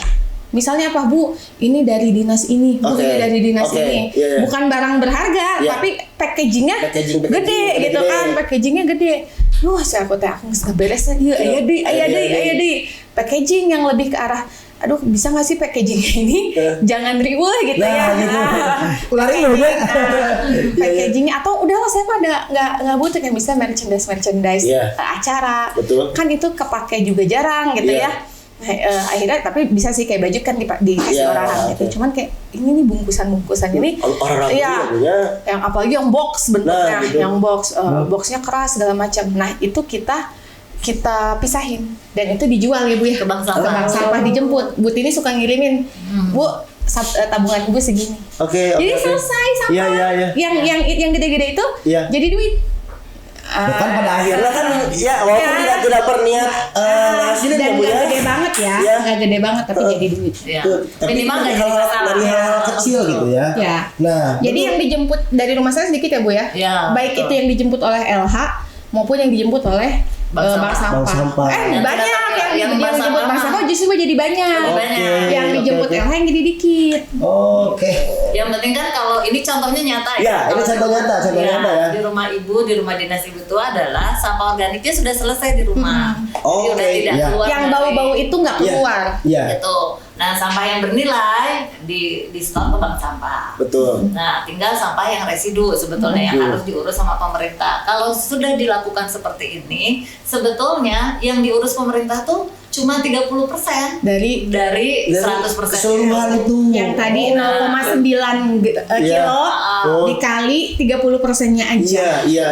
Speaker 1: Misalnya apa Bu? Ini dari dinas ini, Bu ini dari dinas ini. Bukan barang berharga, tapi packagingnya gede gitu kan, packagingnya gede. Saya aku nggak beres lagi. Ayah deh. Packaging yang lebih ke arah, aduh bisa nggak sih packagingnya ini jangan riweh gitu packagingnya, atau udahlah saya mah nggak butuh kayak misalnya merchandise acara. Kan itu kepake juga jarang gitu ya. Nah, akhirnya tapi bisa sih kayak baju kan dikasih orang gitu. Cuman kayak ini nih bungkusan ini yang apalagi yang box bentuknya, yang boxnya keras segala macam. Nah, itu kita pisahin dan itu dijual ya Bu ya, ke bank sampah dijemput. Bu ini suka ngirimin, Bu tabungan Ibu segini. Jadi selesai sampah. Yang gede-gede itu jadi duit.
Speaker 2: Bukan pada akhirnya kan walaupun tidak berniat hasilnya
Speaker 1: dan
Speaker 2: Bu ya.
Speaker 1: Gede banget nggak gede banget tapi jadi duit.
Speaker 3: Minimal nggak jadi masalah.
Speaker 2: Dari hal kecil gitu ya.
Speaker 1: Nah, jadi yang dijemput dari rumah saya sedikit ya Bu ya. Baik itu yang dijemput oleh LH maupun yang dijemput oleh bank sampah. Banyak yang dijemput bank sampah justru jadi banyak. Yang dijemput LH yang jadi dikit.
Speaker 3: Yang penting kan kalau ini contohnya nyata
Speaker 2: ya. Ini contoh nyata ya.
Speaker 3: Di rumah ibu, di rumah dinas ibu itu adalah sampah organiknya sudah selesai di rumah. Jadi udah tidak keluar.
Speaker 1: Yang bau-bau itu nggak keluar.
Speaker 3: Gitu. Nah, sampah yang bernilai di store ke bank sampah.
Speaker 2: Betul.
Speaker 3: Nah, tinggal sampah yang residu sebetulnya yang harus diurus sama pemerintah. Kalau sudah dilakukan seperti ini, sebetulnya yang diurus pemerintah tuh cuma 30% dari 100%
Speaker 2: keseluruhan itu.
Speaker 1: Yang tadi 0,9 kilo dikali 30%-nya aja.
Speaker 2: Iya.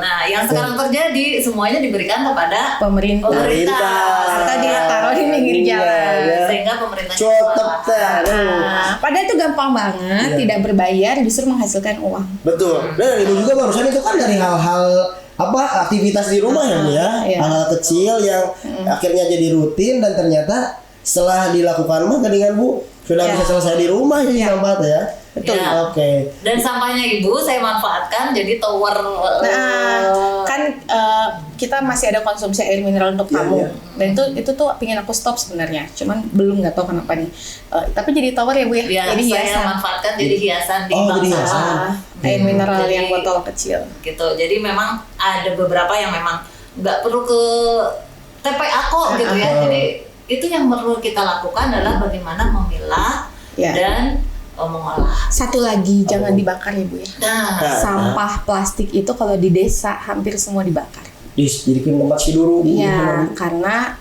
Speaker 3: Nah, yang sekarang terjadi semuanya diberikan kepada
Speaker 1: pemerintah. Atau ditaruh di pinggir jalan.
Speaker 3: Sehingga pemerintah
Speaker 1: padahal itu gampang banget, tidak berbayar, justru menghasilkan uang.
Speaker 2: Betul. Dan ibu juga barusan itu kan dari hal-hal aktivitas di rumah hal-hal kecil yang akhirnya jadi rutin dan ternyata setelah dilakukan mah dengan Bu Sudah bisa selesai di rumah jadi sampah tuh ya.
Speaker 1: Betul.
Speaker 3: Ya.
Speaker 2: Oke.
Speaker 3: Dan sampahnya ibu saya manfaatkan jadi tower.
Speaker 1: Kan kita masih ada konsumsi air mineral untuk kamu, dan itu tuh pingin aku stop sebenarnya, cuman belum, nggak tahu kenapa nih. Tapi jadi tower ya bu ya,
Speaker 3: Ya,
Speaker 1: jadi
Speaker 3: saya
Speaker 1: hiasan.
Speaker 3: manfaatkan jadi hiasan di bank
Speaker 2: jadi
Speaker 3: sampah.
Speaker 2: hiasan.
Speaker 1: Air mineral
Speaker 3: Jadi,
Speaker 1: yang botol kecil.
Speaker 3: Gitu. Jadi memang ada beberapa yang memang nggak perlu ke TPA kok gitu ya. Jadi itu yang perlu kita lakukan adalah bagaimana memilah
Speaker 1: Ya.
Speaker 3: dan mengolah.
Speaker 1: Satu lagi, jangan dibakar ya bu ya.
Speaker 3: Nah,
Speaker 1: Sampah plastik itu kalau di desa hampir semua dibakar.
Speaker 2: Dijadikan tempat tidur.
Speaker 1: Iya, karena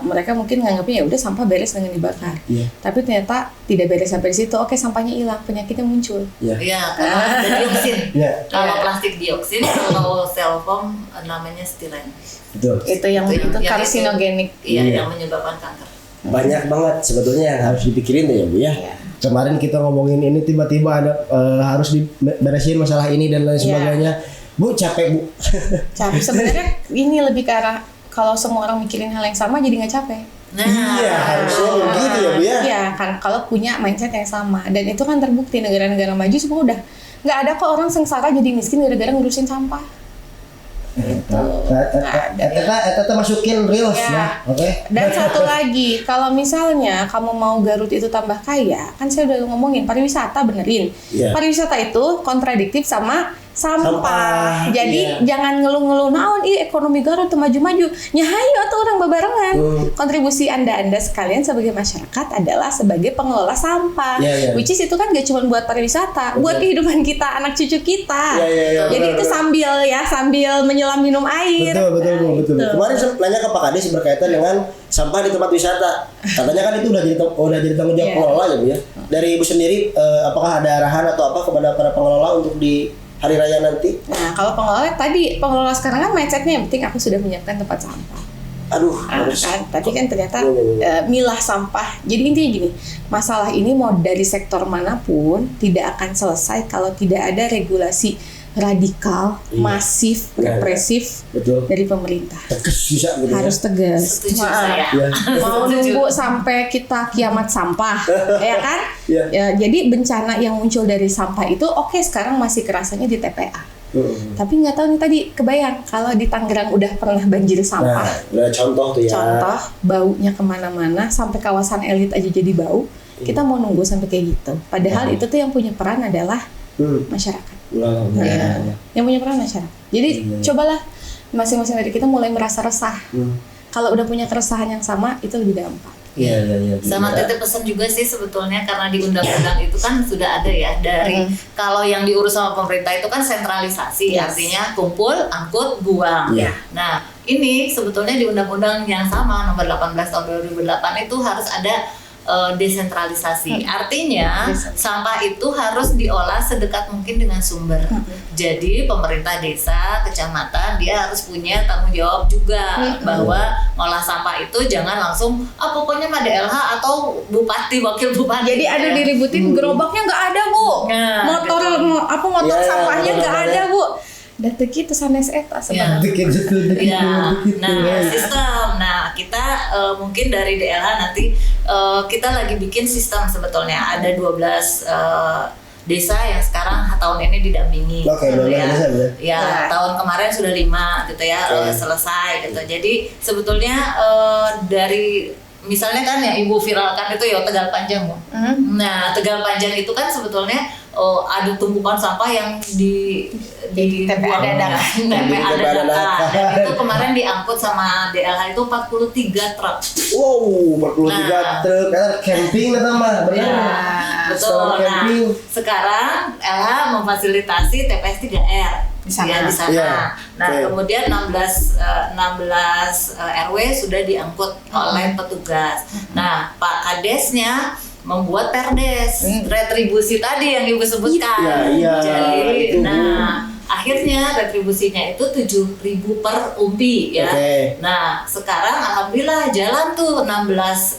Speaker 1: mereka mungkin nganggapnya ya udah sampah beres dengan dibakar.
Speaker 2: Iya.
Speaker 1: Tapi ternyata tidak beres sampai di situ. Oke, sampahnya hilang, penyakitnya muncul.
Speaker 2: Iya.
Speaker 3: ya karena ada dioksin.
Speaker 2: Iya.
Speaker 3: Kalau plastik dioksin, kalau styrofoam namanya stiren.
Speaker 2: Betul.
Speaker 1: Itu yang itu karsinogenik.
Speaker 3: Iya,
Speaker 2: Iya.
Speaker 3: yang menyebabkan kanker.
Speaker 2: Banyak banget sebetulnya yang harus dipikirin deh ya Bu ya.
Speaker 1: Iya.
Speaker 2: Kemarin kita ngomongin ini tiba-tiba ada harus diberesin masalah ini dan lain
Speaker 1: Iya.
Speaker 2: sebagainya. Bu capek Bu.
Speaker 1: Capek sebenarnya ini lebih ke arah kalau semua orang mikirin hal yang sama jadi nggak capek.
Speaker 3: Nah,
Speaker 2: Iya harusnya begitu ya Bu ya.
Speaker 1: Iya kan, kalau punya mindset yang sama, dan itu kan terbukti negara-negara maju semua udah nggak ada kok orang sengsara jadi miskin gara-gara ngurusin sampah.
Speaker 2: Eta masukin reels
Speaker 1: Ya.
Speaker 2: ya. Oke.
Speaker 1: Dan satu lagi, kalau misalnya kamu mau Garut itu tambah kaya, kan saya udah ngomongin pariwisata, benerin.
Speaker 2: Iya.
Speaker 1: Pariwisata itu kontradiktif sama sampah. Jadi
Speaker 2: iya.
Speaker 1: jangan ngeluh-ngeluh naon ekonomi Garut tuh maju-maju. Nyahayu atau orang babarengan. Kontribusi Anda sekalian sebagai masyarakat adalah sebagai pengelola sampah.
Speaker 2: Iya.
Speaker 1: Which is itu kan gak cuma buat pariwisata, buat kehidupan kita, anak cucu kita.
Speaker 2: Iya,
Speaker 1: Jadi
Speaker 2: benar,
Speaker 1: itu
Speaker 2: benar.
Speaker 1: sambil menyelam minum air.
Speaker 2: Betul.
Speaker 1: Gitu.
Speaker 2: Kemarin saya nanya ke Pak Kades berkaitan dengan sampah di tempat wisata. Katanya kan itu udah jadi tanggung jawab
Speaker 1: Iya.
Speaker 2: pengelola ya Bu ya. Dari Ibu sendiri apakah ada arahan atau apa kepada para pengelola untuk di hari raya nanti?
Speaker 1: Nah, kalau pengelola sekarang kan mindsetnya yang penting aku sudah menyiapkan tempat sampah.
Speaker 2: Aduh, harus.
Speaker 1: Kan, tapi kan ternyata
Speaker 2: Iya.
Speaker 1: milah sampah. Jadi intinya gini, masalah ini mau dari sektor manapun tidak akan selesai kalau tidak ada regulasi radikal, masif, represif
Speaker 2: Betul.
Speaker 1: dari pemerintah.
Speaker 2: Tegas bisa gitu.
Speaker 1: Harus tegas.
Speaker 3: setuju saya.
Speaker 2: Ya.
Speaker 1: Mau
Speaker 3: Setuju.
Speaker 1: nunggu sampai kita kiamat sampah, ya kan?
Speaker 2: Iya.
Speaker 1: Ya, jadi bencana yang muncul dari sampah itu oke, sekarang masih kerasanya di TPA. Tapi nggak tahu nih tadi kebayang kalau di Tangerang udah pernah banjir sampah.
Speaker 2: Nah, udah contoh tuh ya.
Speaker 1: Contoh baunya kemana-mana sampai kawasan elit aja jadi bau. Kita mau nunggu sampai kayak gitu. Padahal itu tuh yang punya peran adalah masyarakat. Ya, yang punya peran masyarakat. Jadi cobalah masing-masing dari kita mulai merasa resah. Kalau udah punya keresahan yang sama itu lebih gampang.
Speaker 2: Iya.
Speaker 3: Sama titip pesan juga sih sebetulnya, karena di undang-undang itu kan sudah ada ya dari kalau yang diurus sama pemerintah itu kan sentralisasi,
Speaker 1: Yes.
Speaker 3: artinya kumpul, angkut, buang.
Speaker 2: Iya.
Speaker 3: Nah, ini sebetulnya di undang-undang yang sama nomor 18 tahun 2008 itu harus ada desentralisasi. Artinya sampah itu harus diolah sedekat mungkin dengan sumber. Jadi pemerintah desa, kecamatan dia harus punya tanggung jawab juga bahwa ngolah sampah itu jangan langsung pokoknya mah DLH atau bupati, wakil bupati.
Speaker 1: Jadi ada diributin gerobaknya nggak ada bu,
Speaker 3: Nah,
Speaker 1: motor
Speaker 3: gitu.
Speaker 2: Ya,
Speaker 1: sampahnya nggak
Speaker 2: betul-betul
Speaker 1: ada bu. Dan gitu sanes eta sebenarnya.
Speaker 3: Ya, nah sistem. Nah kita mungkin dari DLH nanti kita lagi bikin sistem sebetulnya ada 12 desa yang sekarang tahun ini didampingi.
Speaker 2: Oke, 12 desa, ya.
Speaker 3: Ya, tahun kemarin sudah 5 gitu ya selesai gitu. Jadi sebetulnya dari misalnya kan yang ibu viralkan itu ya Tegal Panjang Bu. Nah Tegal Panjang itu kan sebetulnya ada tumpukan sampah yang di
Speaker 1: TPA dadakan.
Speaker 3: TPA dadakan. Dan itu kemarin diangkut sama DLH itu 43 truk.
Speaker 2: Wow, 43 truk camping atau mah benar.
Speaker 3: Ya, betul. Nah,
Speaker 2: Camping.
Speaker 3: sekarang LH memfasilitasi TPS 3R
Speaker 1: Di sana.
Speaker 3: Ya, di sana.
Speaker 2: Iya.
Speaker 3: Nah,
Speaker 2: Oke.
Speaker 3: kemudian 16 RW sudah diangkut oleh petugas. Nah, Pak Kadesnya membuat perdes retribusi tadi yang ibu sebutkan.
Speaker 2: Iya,
Speaker 3: Jadi,
Speaker 2: itu.
Speaker 3: nah akhirnya retribusinya itu 7.000 per umpi ya.
Speaker 2: Oke.
Speaker 3: Nah sekarang alhamdulillah jalan tuh 16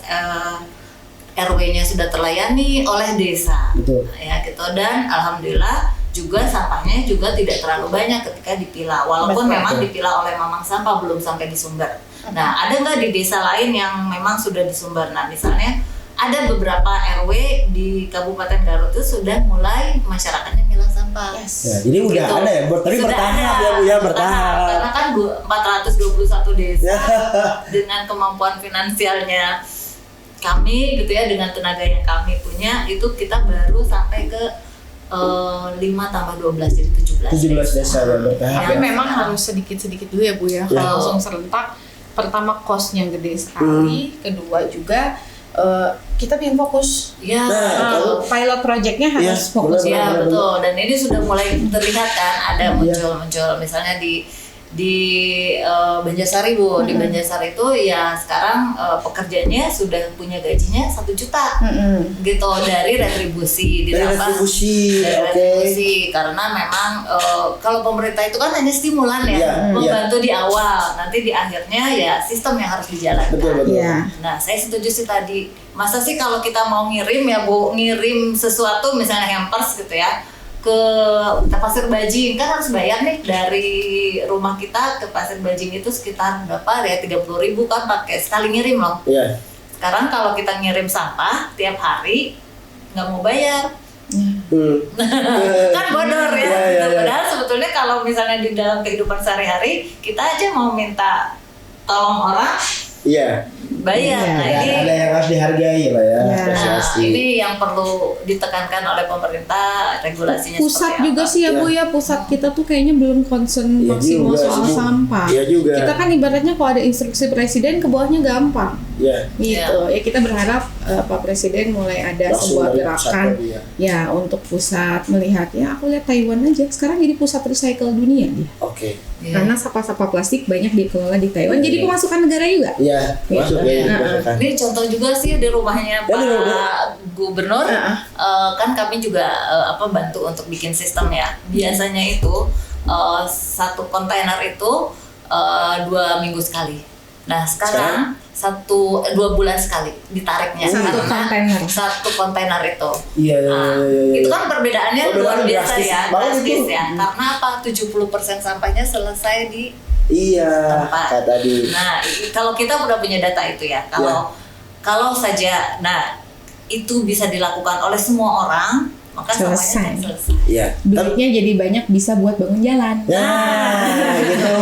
Speaker 3: RW-nya sudah terlayani oleh desa.
Speaker 2: Betul.
Speaker 3: Ya gitu, dan alhamdulillah juga sampahnya juga tidak terlalu banyak ketika dipilah, walaupun
Speaker 1: Betul.
Speaker 3: memang dipilah oleh mamang sampah belum sampai di sumber. Nah ada nggak di desa lain yang memang sudah di sumber? Nah misalnya ada beberapa RW di Kabupaten Garut itu sudah mulai masyarakatnya milah sampah.
Speaker 2: Ya, jadi udah ada ya, tapi
Speaker 3: Sudah
Speaker 2: bertahap
Speaker 3: ada,
Speaker 2: ya Bu ya, bertahap.
Speaker 3: Karena kan 421 desa dengan kemampuan finansialnya kami gitu ya, dengan tenaga yang kami punya, itu kita baru sampai ke 5 tambah 12 jadi 17
Speaker 2: desa ya bertahap.
Speaker 1: Tapi memang harus sedikit-sedikit dulu ya Bu ya. Kalau langsung serentak, pertama cost-nya gede sekali, kedua juga kita bikin fokus.
Speaker 3: Ya,
Speaker 1: pilot project-nya harus fokus.
Speaker 3: Ya betul. Dan ini sudah mulai terlihat kan, ada muncul misalnya di Banjarsari Bu. Di Banjarsari itu ya sekarang pekerjanya sudah punya gajinya 1 juta gitu, dari retribusi ditambah retribusi karena memang kalau pemerintah itu kan hanya stimulan ya, membantu di awal, nanti di akhirnya ya sistem yang harus dijalankan.
Speaker 2: Betul.
Speaker 3: Nah saya setuju sih tadi, masa sih kalau kita mau ngirim ya Bu, ngirim sesuatu misalnya hampers gitu ya ke Pasir Bajing, kan harus bayar nih dari rumah kita ke Pasir Bajing itu sekitar berapa ya, 30.000 kan pakai sekali ngirim loh. Sekarang kalau kita ngirim sampah tiap hari nggak mau bayar, kan bodor ya. Padahal sebetulnya kalau misalnya di dalam kehidupan sehari-hari kita aja mau minta tolong orang, bayar. Nah, ini
Speaker 2: ada yang harus dihargai lah ya.
Speaker 3: Nah, ini yang perlu ditekankan oleh pemerintah, regulasinya.
Speaker 1: Pusat juga sih ya Bu ya, pusat kita tuh kayaknya belum concern maksimal soal sampah. Kita kan ibaratnya kalau ada instruksi presiden ke bawahnya gampang. Gitu. Ya kita berharap Pak Presiden mulai ada sebuah gerakan ya untuk pusat melihat, ya aku lihat Taiwan aja sekarang jadi pusat recycle dunia dia. Karena sampah-sampah plastik banyak dikelola di Taiwan, jadi pemasukan negara juga.
Speaker 2: Masuk ya.
Speaker 3: Ini contoh juga sih di rumahnya Pak Gubernur, kan kami juga bantu untuk bikin sistem ya. Biasanya itu 1 kontainer itu 2 minggu sekali. Nah sekarang 2 bulan sekali ditariknya. 1 kontainer itu. Itu kan perbedaannya luar biasa ya, drastis ya. Karena apa? 70% sampahnya selesai di tempat.
Speaker 2: Tadi.
Speaker 3: Nah, kalau kita udah punya data itu ya, kalau saja, nah itu bisa dilakukan oleh semua orang, maka sampahnya akan selesai.
Speaker 1: Duitnya jadi banyak, bisa buat bangun jalan.
Speaker 2: Gitu.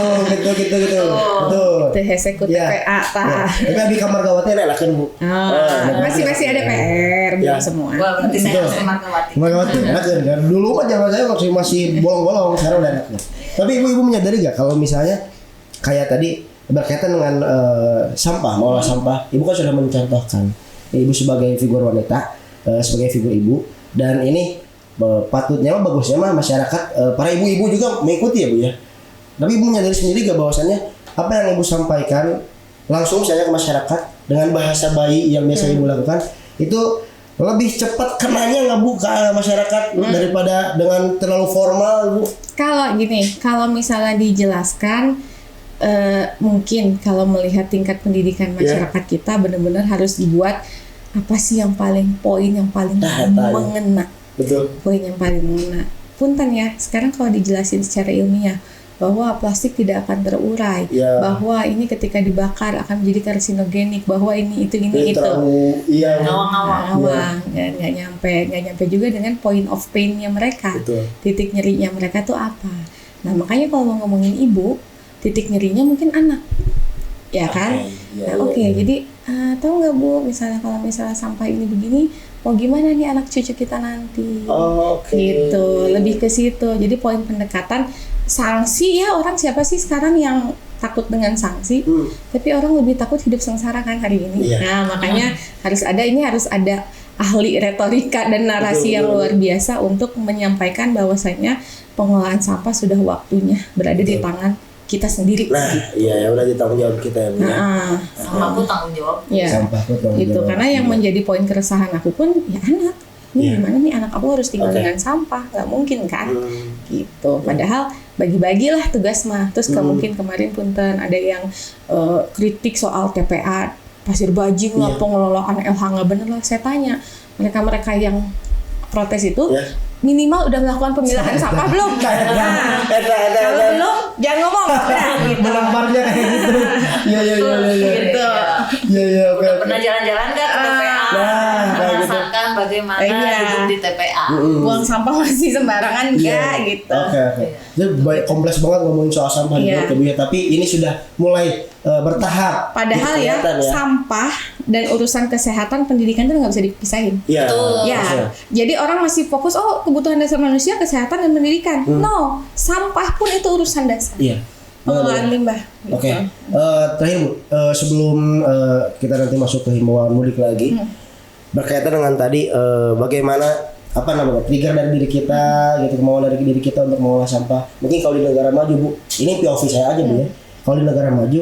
Speaker 2: Betul.
Speaker 1: Eksekutif PA
Speaker 2: Tapi di kamar gawatnya enak kan Bu.
Speaker 1: Masih ada PR belum semua.
Speaker 3: Wah, berarti saya harus Margawati.
Speaker 2: Enak kan. Dulu mah zaman saya waktu masih bolong-bolong, sekarang udah enak. Tapi ibu menyadari gak kalau misalnya kayak tadi berkaitan dengan sampah, mengolah sampah, ibu kan sudah mencontohkan ibu sebagai figur wanita, sebagai figur ibu, dan ini patutnya bagusnya masyarakat, para ibu-ibu juga mengikuti ya Bu ya. Tapi ibu menyadari sendiri gak bahwasannya apa yang ibu sampaikan langsung misalnya ke masyarakat dengan bahasa bayi yang biasa ibu lakukan itu lebih cepat kenanya nggak Bu ke masyarakat daripada dengan terlalu formal Bu?
Speaker 1: Kalau gini, kalau misalnya dijelaskan, mungkin kalau melihat tingkat pendidikan masyarakat kita benar-benar harus dibuat apa sih yang paling mengena.
Speaker 2: Betul.
Speaker 1: Poin yang paling mengena. Punten ya, sekarang kalau dijelasin secara ilmiah bahwa plastik tidak akan terurai, bahwa ini ketika dibakar akan menjadi karsinogenik, bahwa ini itu. Ngawang, nggak nyampe juga dengan point of pain-nya mereka.
Speaker 2: Betul.
Speaker 1: Titik nyerinya mereka tuh apa? Nah makanya kalau mau ngomongin ibu, titik nyerinya mungkin anak, ya kan? Jadi tahu nggak Bu, misalnya kalau sampah ini begini, mau gimana nih anak cucu kita nanti? Gitu, lebih ke situ. Jadi poin pendekatan. Sanksi ya, orang siapa sih sekarang yang takut dengan sanksi? Tapi orang lebih takut hidup sengsara kan hari ini. Nah makanya harus ada ahli retorika dan narasi yang luar biasa untuk menyampaikan bahwasanya pengolahan sampah sudah waktunya berada di tangan kita sendiri.
Speaker 2: Nah, ya udah di tanggung jawab kita ya Bu.
Speaker 3: Sampahku tanggung jawab.
Speaker 2: Sampahku tanggung jawab.
Speaker 1: Karena yang menjadi poin keresahan aku pun ya anak. Gimana nih anak aku harus tinggal dengan sampah? Gak mungkin kan? Gitu. Padahal bagi-bagilah tugas mah. Terus mungkin kemarin punten ada yang kritik soal TPA Pasir Bajing lah, pengelolaan LH nggak bener lah. Saya tanya mereka yang protes itu minimal udah melakukan pemilahan sampah belum? Kalau belum jangan ngomong.
Speaker 2: Melamparnya kayak gitu. Iya.
Speaker 3: Udah pernah jalan-jalan nggak ke TPA? bagaimana
Speaker 1: Iya.
Speaker 3: hidup di TPA.
Speaker 1: Buang sampah masih sembarangan enggak gitu.
Speaker 2: Oke. Jadi kompleks banget ngomongin soal sampah di
Speaker 1: Iya.
Speaker 2: Garut ya, tapi ini sudah mulai bertahap.
Speaker 1: Padahal ya,
Speaker 2: Kelihatan
Speaker 1: sampah dan urusan kesehatan pendidikan itu nggak bisa dipisahin.
Speaker 2: Iya.
Speaker 3: Betul.
Speaker 1: Ya,
Speaker 2: Betul.
Speaker 1: jadi orang masih fokus kebutuhan dasar manusia, kesehatan dan pendidikan. No, sampah pun itu urusan dasar.
Speaker 2: Iya.
Speaker 1: Pengelolaan limbah. Gitu.
Speaker 2: Oke. Terakhir Bu, sebelum kita nanti masuk ke himbauan mudik lagi, berkaitan dengan tadi bagaimana trigger dari diri kita gitu, kemauan dari diri kita untuk mengolah sampah. Mungkin kalau di negara maju Bu, ini POV saya aja Bu ya. Kalau di negara maju,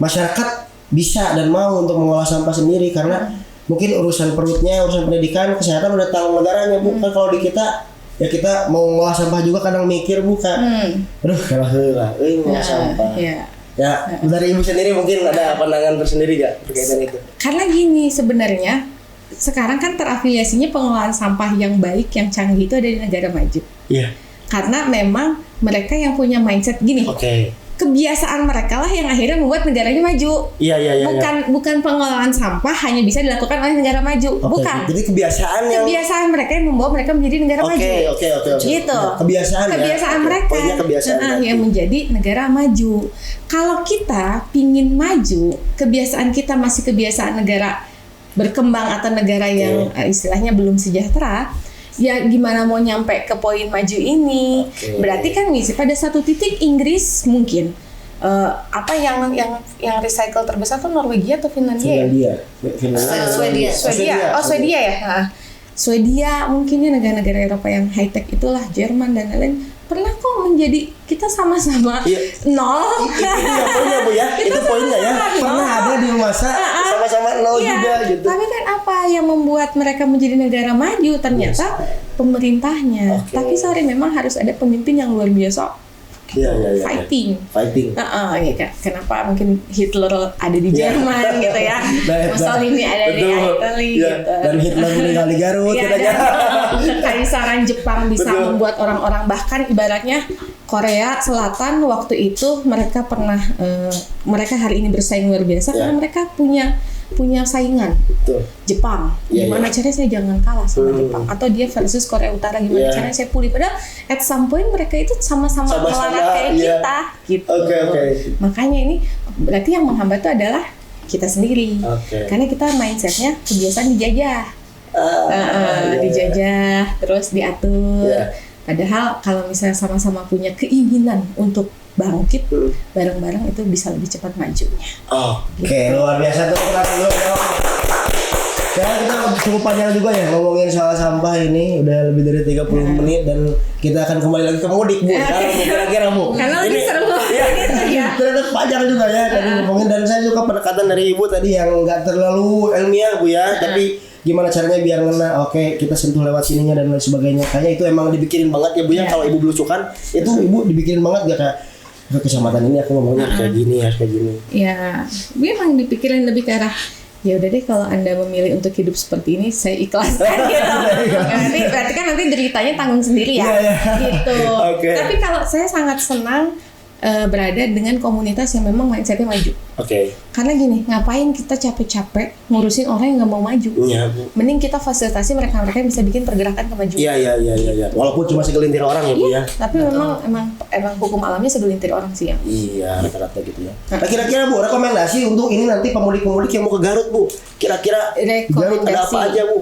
Speaker 2: masyarakat bisa dan mau untuk mengolah sampah sendiri karena mungkin urusan perutnya, urusan pendidikan, kesehatan udah tanggung negaranya Bu. Kan kalau di kita ya kita mau ngolah sampah juga kadang mikir aduh kalau ngolah sampah.
Speaker 1: Ya.
Speaker 2: Ya, dari Ibu sendiri mungkin ada pandangan tersendiri gak berkaitan itu?
Speaker 1: Karena gini sebenarnya sekarang kan terafiliasinya pengelolaan sampah yang baik, yang canggih itu ada di negara maju.
Speaker 2: Iya.
Speaker 1: Karena memang mereka yang punya mindset gini.
Speaker 2: Oke.
Speaker 1: Kebiasaan mereka lah yang akhirnya membuat negaranya maju.
Speaker 2: Iya.
Speaker 1: Bukan pengelolaan sampah hanya bisa dilakukan oleh negara maju.
Speaker 2: Oke,
Speaker 1: Bukan.
Speaker 2: jadi kebiasaan
Speaker 1: mereka yang membawa mereka menjadi negara maju.
Speaker 2: Oke.
Speaker 1: Gitu.
Speaker 2: Ya, kebiasaan
Speaker 1: mereka.
Speaker 2: Pokoknya kebiasaan
Speaker 1: yang menjadi negara maju. Kalau kita pingin maju, kebiasaan kita masih kebiasaan negara berkembang atau negara yang istilahnya belum sejahtera. Ya gimana mau nyampe ke poin maju ini? Berarti kan pada satu titik Inggris mungkin yang recycle terbesar tuh Norwegia atau Finlandia? Swedia. Swedia ya. Nah, Swedia mungkinnya negara-negara Eropa yang high tech itulah, Jerman dan lain-lain pernah kok menjadi kita sama-sama nol.
Speaker 2: Itu poinnya Bu ya. Itu poinnya ya. Pernah ada di masa sama-sama nol juga gitu.
Speaker 1: Tapi kan apa yang membuat mereka menjadi negara maju? Ternyata pemerintahnya. Tapi sorry memang harus ada pemimpin yang luar biasa. Fighting. Ya, kenapa mungkin Hitler ada di Jerman gitu ya, Mussolini ada di Italia gitu.
Speaker 2: Dan Hitler meninggal di Garut
Speaker 1: Kaisaran Jepang bisa membuat orang-orang, bahkan ibaratnya Korea Selatan waktu itu mereka hari ini bersaing luar biasa karena mereka punya saingan. Jepang, gimana caranya saya jangan kalah sama Jepang, atau dia versus Korea Utara gimana caranya saya pulih, padahal at some point mereka itu sama-sama melarat kayak kita gitu. Makanya ini berarti yang menghambat itu adalah kita sendiri, karena kita mindsetnya kebiasaan dijajah, dijajah terus diatur. Padahal kalau misalnya sama-sama punya keinginan untuk bangkit bareng-bareng itu bisa lebih cepat majunya.
Speaker 2: Luar biasa tuh Sekarang kita cukup panjang juga ya ngomongin soal sampah ini, udah lebih dari 30 menit dan kita akan kembali lagi ke mudik Bu. Sekarang kira-kira Bu.
Speaker 1: Karena lebih seru ya.
Speaker 2: Ternyata panjang juga ya tadi ngomongin, dan saya suka pendekatan dari Ibu tadi yang nggak terlalu ilmiah Bu ya, tapi gimana caranya biar ngena, kita sentuh lewat sininya dan lain sebagainya. Kayaknya itu emang dipikirin banget ya Bu ya. Kalau Ibu belusukan itu Ibu dipikirin banget gak kayak kecamatan ini aku ngomongnya kayak gini.
Speaker 1: Ya, memang dipikirin lebih ke arah ya udah deh kalau Anda memilih untuk hidup seperti ini saya ikhlaskan gitu. Berarti kan nanti deritanya tanggung sendiri ya. Gitu. Tapi kalau saya sangat senang berada dengan komunitas yang memang mindsetnya maju. Karena gini, ngapain kita capek-capek ngurusin orang yang nggak mau maju? Mending kita fasilitasi mereka yang bisa bikin pergerakan kemajuan.
Speaker 2: Iya. Walaupun cuma segelintir orang ya Bu ya.
Speaker 1: Tapi emang hukum alamnya segelintir orang sih ya.
Speaker 2: Iya, rata-rata gitu ya. Nah, kira-kira Bu, rekomendasi untuk ini nanti pemudik-pemudik yang mau ke Garut Bu. Kira-kira Garut ada apa aja Bu?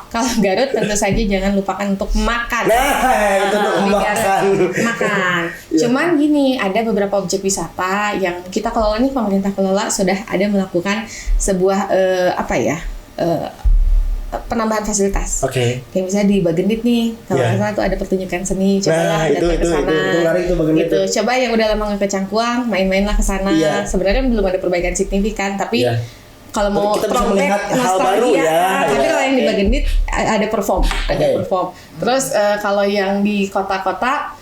Speaker 1: Kalau Garut tentu saja jangan lupakan untuk makan.
Speaker 2: Itu untuk
Speaker 1: makan. Cuman gini, ada beberapa objek wisata yang kita kelola nih, pemerintah kelola sudah ada melakukan sebuah penambahan fasilitas. Kayak misalnya di Bagendit nih, kalau misalnya tuh ada pertunjukan seni, cobalah datang ke sana. Gitu. Coba yang udah lama nggak ke Cangkuang, main-mainlah ke sana. Sebenarnya belum ada perbaikan signifikan, tapi kalau mau
Speaker 2: melihat hal baru ya.
Speaker 1: Tapi kalau yang di Bagendit ada perform. Terus kalau yang di kota-kota,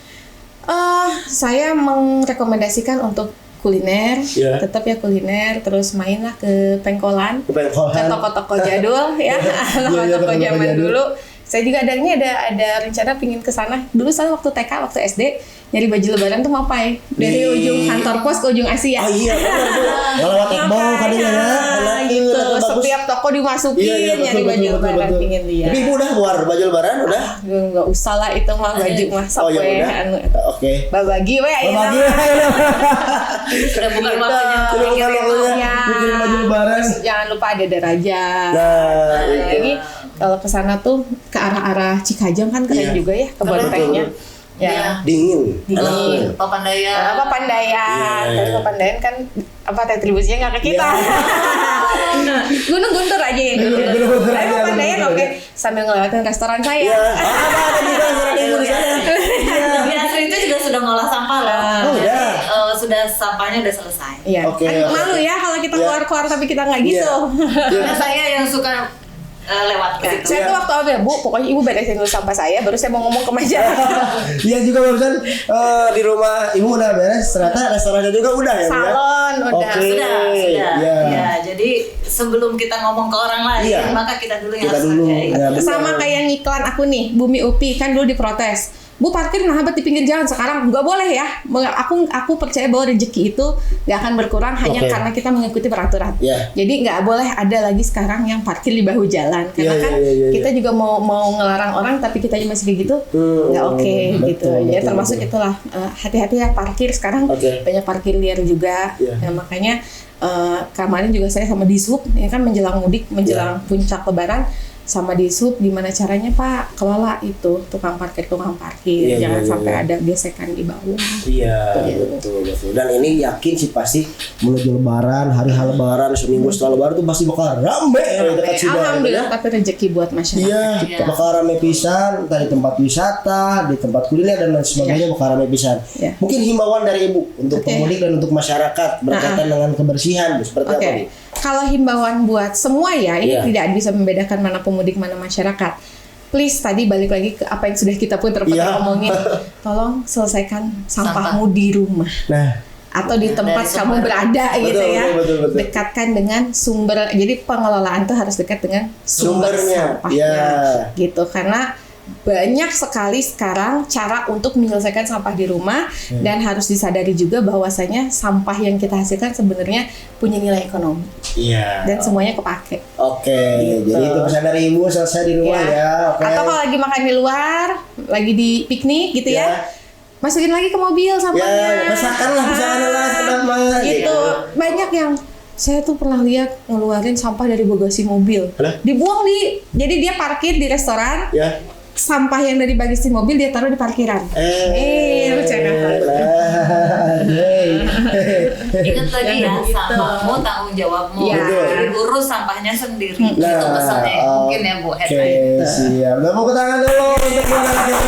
Speaker 1: saya merekomendasikan untuk kuliner, tetap ya kuliner, terus mainlah ke Pengkolan, ke toko-toko jadul ya, toko-toko zaman dulu. Saya juga ada rencana pingin ke sana. Dulu saya waktu TK, waktu SD nyari baju lebaran tuh Mapai dari ujung kantor pos ke ujung Asia.
Speaker 2: Oh iya benar Bu. Lewat Ekbo kan ya.
Speaker 1: Gitu. Setiap toko dimasukin nyari baju lebaran pingin dia.
Speaker 2: Tapi Ibu udah keluar baju lebaran udah?
Speaker 1: Enggak usah lah itu mah baju mah sampai
Speaker 2: Oke.
Speaker 1: Babagi we ya.
Speaker 2: Babagi.
Speaker 3: Sudah bukan waktunya
Speaker 2: Sudah bukan waktunya bikin baju lebaran.
Speaker 1: Jangan lupa ada derajat. Lagi kalau ke sana tuh ke arah-arah Cikajang kan keren juga ya kebun tehnya. Ya.
Speaker 2: Dingin.
Speaker 3: Papandayan.
Speaker 1: Tapi Papandayan kan retribusinya nggak ke kita. Gunung Guntur aja ya. Tapi Papandayan oke. Sambil ngeliatin restoran saya.
Speaker 2: Ada juga restoran Ibu di sana.
Speaker 3: Di Asri itu juga sudah ngolah sampah loh.
Speaker 2: Oh udah.
Speaker 3: Sudah sampahnya udah selesai.
Speaker 1: Iya. Kan malu ya kalau kita keluar-keluar tapi kita nggak gitu.
Speaker 3: Karena saya yang suka lewat ke situ.
Speaker 1: Saya tuh waktu awal Bu, pokoknya Ibu beresin dulu sampah saya, baru saya mau ngomong ke meja.
Speaker 2: Iya juga barusan di rumah Ibu udah beres, ternyata restorannya juga udah ya.
Speaker 1: Salon udah.
Speaker 3: Sudah. Ya, jadi sebelum kita ngomong ke orang lain, maka kita dulu yang harus ngerjain.
Speaker 1: Sama kayak ngiklan aku nih, Bumi Upi kan dulu diprotes. Bu parkir nahabat di pinggir jalan, sekarang nggak boleh ya. Aku percaya bahwa rezeki itu nggak akan berkurang hanya karena kita mengikuti peraturan. Jadi nggak boleh ada lagi sekarang yang parkir di bahu jalan karena kita juga mau ngelarang orang tapi kita masih kayak gitu nggak oke gitu. Ya termasuk itulah hati-hati ya parkir sekarang banyak parkir liar juga. Nah, makanya kemarin juga saya sama Dishub ini kan menjelang mudik menjelang puncak Lebaran. Sama di sub gimana caranya Pak kelola itu tukang parkir jangan sampai ada gesekan di bawah.
Speaker 2: Betul. Dan ini yakin sih pasti menuju Lebaran, hari Lebaran, seminggu setelah Lebaran tuh pasti bakal rame.
Speaker 1: Alhamdulillah tapi rezeki buat masyarakat.
Speaker 2: Bakal rame pisan dari tempat wisata, di tempat kuliner dan lain sebagainya bakal rame pisan. Mungkin himbauan dari Ibu untuk pemudik dan untuk masyarakat berkaitan dengan kebersihan seperti apa nih?
Speaker 1: Kalau himbauan buat semua ya, ini tidak bisa membedakan mana pemudik mana masyarakat. Please tadi balik lagi ke apa yang sudah kita putar-putar ngomongin. Tolong selesaikan sampahmu di rumah. Atau di tempat kamu berada gitu ya. Betul. Dekatkan dengan sumber. Jadi pengelolaan tuh harus dekat dengan sumbernya. Sampahnya. Gitu karena banyak sekali sekarang cara untuk menyelesaikan sampah di rumah dan harus disadari juga bahwasanya sampah yang kita hasilkan sebenarnya punya nilai ekonomi dan semuanya kepake.
Speaker 2: Gitu. Jadi itu pesan dari Ibu selesai di rumah ya.
Speaker 1: Atau kalau lagi makan di luar, lagi di piknik gitu ya, masukin lagi ke mobil sampahnya.
Speaker 2: Pesakanlah
Speaker 1: gitu. Banyak yang saya tuh pernah lihat ngeluarin sampah dari bagasi mobil, dibuang jadi dia parkir di restoran. Sampah yang dari bagasi mobil dia taruh di parkiran.
Speaker 3: Ingat tadi ya, sampahmu tanggung jawabmu. Jadi urus sampahnya sendiri. Itu pesannya mungkin ya Bu.
Speaker 2: Siap. Udah mau ke tangan dulu untuk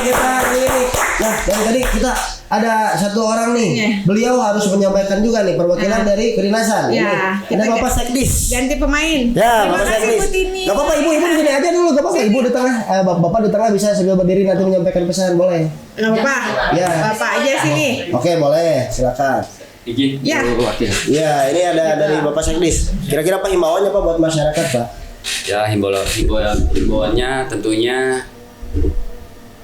Speaker 2: kita ini. Nah, dari tadi kita ada satu orang nih. Beliau harus menyampaikan juga nih perwakilan dari kedinasan. Ada Bapak Sekdis.
Speaker 1: Ganti pemain.
Speaker 2: Bapak Sekdis. Gak apa-apa Ibu di sini aja dulu. Gak apa-apa Ibu di tengah. Bapak di tengah bisa sambil berdiri nanti menyampaikan pesan boleh.
Speaker 1: Gak apa-apa. Bapak aja sini.
Speaker 2: Oke boleh silakan.
Speaker 4: Izin wakil.
Speaker 2: Ini ada dari Bapak Sekdis. Kira-kira apa himbauannya Pak buat masyarakat Pak?
Speaker 4: Ya himbauannya tentunya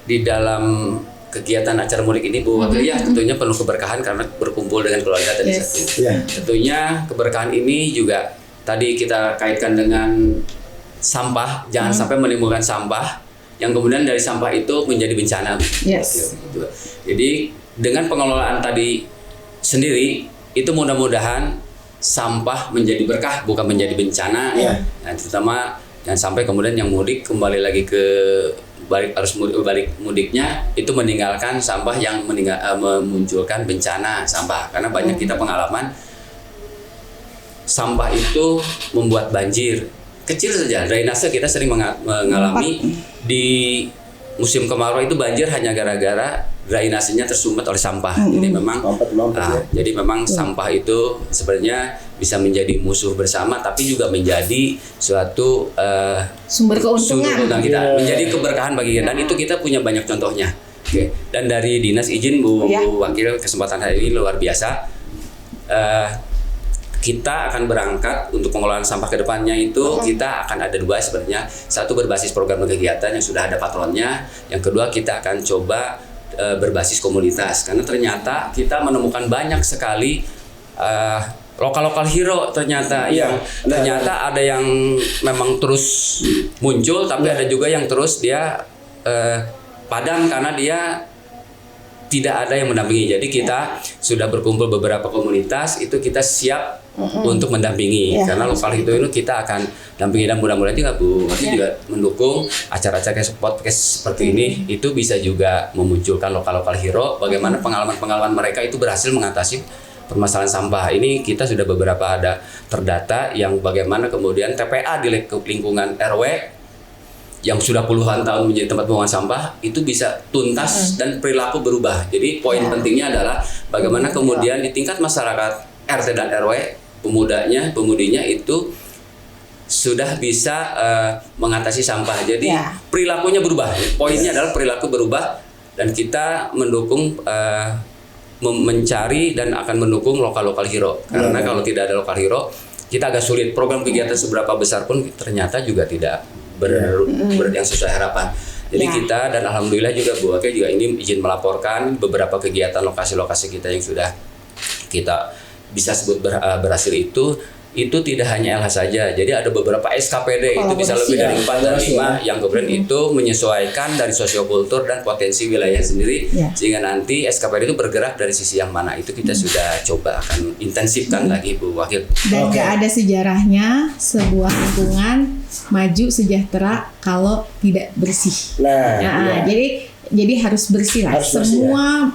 Speaker 4: di dalam kegiatan acara mudik ini Bu Wakil tentunya penuh keberkahan karena berkumpul dengan keluarga tadi satu. Tentunya keberkahan ini juga tadi kita kaitkan dengan sampah, jangan sampai menimbulkan sampah yang kemudian dari sampah itu menjadi bencana. Jadi dengan pengelolaan tadi sendiri itu mudah-mudahan sampah menjadi berkah bukan menjadi bencana. Nah, terutama jangan sampai kemudian yang mudik kembali lagi ke balik mudiknya itu meninggalkan sampah yang memunculkan bencana sampah karena banyak kita pengalaman sampah itu membuat banjir kecil saja. Drainase kita sering mengalami di musim kemarau itu banjir hanya gara-gara drainasenya tersumbat oleh sampah. Jadi memang sampah itu sebenarnya bisa menjadi musuh bersama tapi juga menjadi suatu
Speaker 1: sumber keuntungan
Speaker 4: kita, menjadi keberkahan bagi kita dan itu kita punya banyak contohnya. Dan dari Dinas izin Bu Wakil kesempatan hari ini luar biasa. Kita akan berangkat untuk pengelolaan sampah ke depannya itu kita akan ada dua sebenarnya. Satu berbasis program kegiatan yang sudah ada patronnya. Yang kedua kita akan coba berbasis komunitas, karena ternyata kita menemukan banyak sekali lokal hero ternyata yang ternyata ada yang memang terus muncul, tapi ada juga yang terus dia padam karena dia tidak ada yang mendampingi. Jadi kita sudah berkumpul beberapa komunitas, itu kita siap untuk mendampingi karena lokal hero itu kita akan dampingi, dan mudah-mudahan juga Bu Wati juga mendukung acara-acara podcast seperti ini, itu bisa juga memunculkan lokal hero, bagaimana pengalaman mereka itu berhasil mengatasi permasalahan sampah. Ini kita sudah beberapa ada terdata yang bagaimana kemudian TPA di lingkungan RW yang sudah puluhan tahun menjadi tempat pembuangan sampah itu bisa tuntas dan perilaku berubah. Jadi poin pentingnya adalah bagaimana kemudian di tingkat masyarakat RT dan RW pemudinya itu sudah bisa mengatasi sampah. Jadi perilakunya berubah. Poinnya adalah perilaku berubah, dan kita mendukung mencari dan akan mendukung lokal hero. Karena kalau tidak ada lokal hero, kita agak sulit. Program kegiatan seberapa besar pun ternyata juga tidak yang sesuai harapan. Jadi kita, dan alhamdulillah juga Bu Wati juga ini izin melaporkan beberapa kegiatan lokasi-lokasi kita yang sudah kita bisa sebut berhasil itu tidak hanya LH saja. Jadi ada beberapa SKPD itu bisa lebih dari 4 dan 5 yang kemudian itu menyesuaikan dari sosiokultur dan potensi wilayah sendiri, sehingga nanti SKPD itu bergerak dari sisi yang mana, itu kita sudah coba akan intensifkan lagi Bu Wakil.
Speaker 1: Dan gak ada sejarahnya sebuah lingkungan maju sejahtera kalau tidak bersih. Jadi harus bersih lah. Semua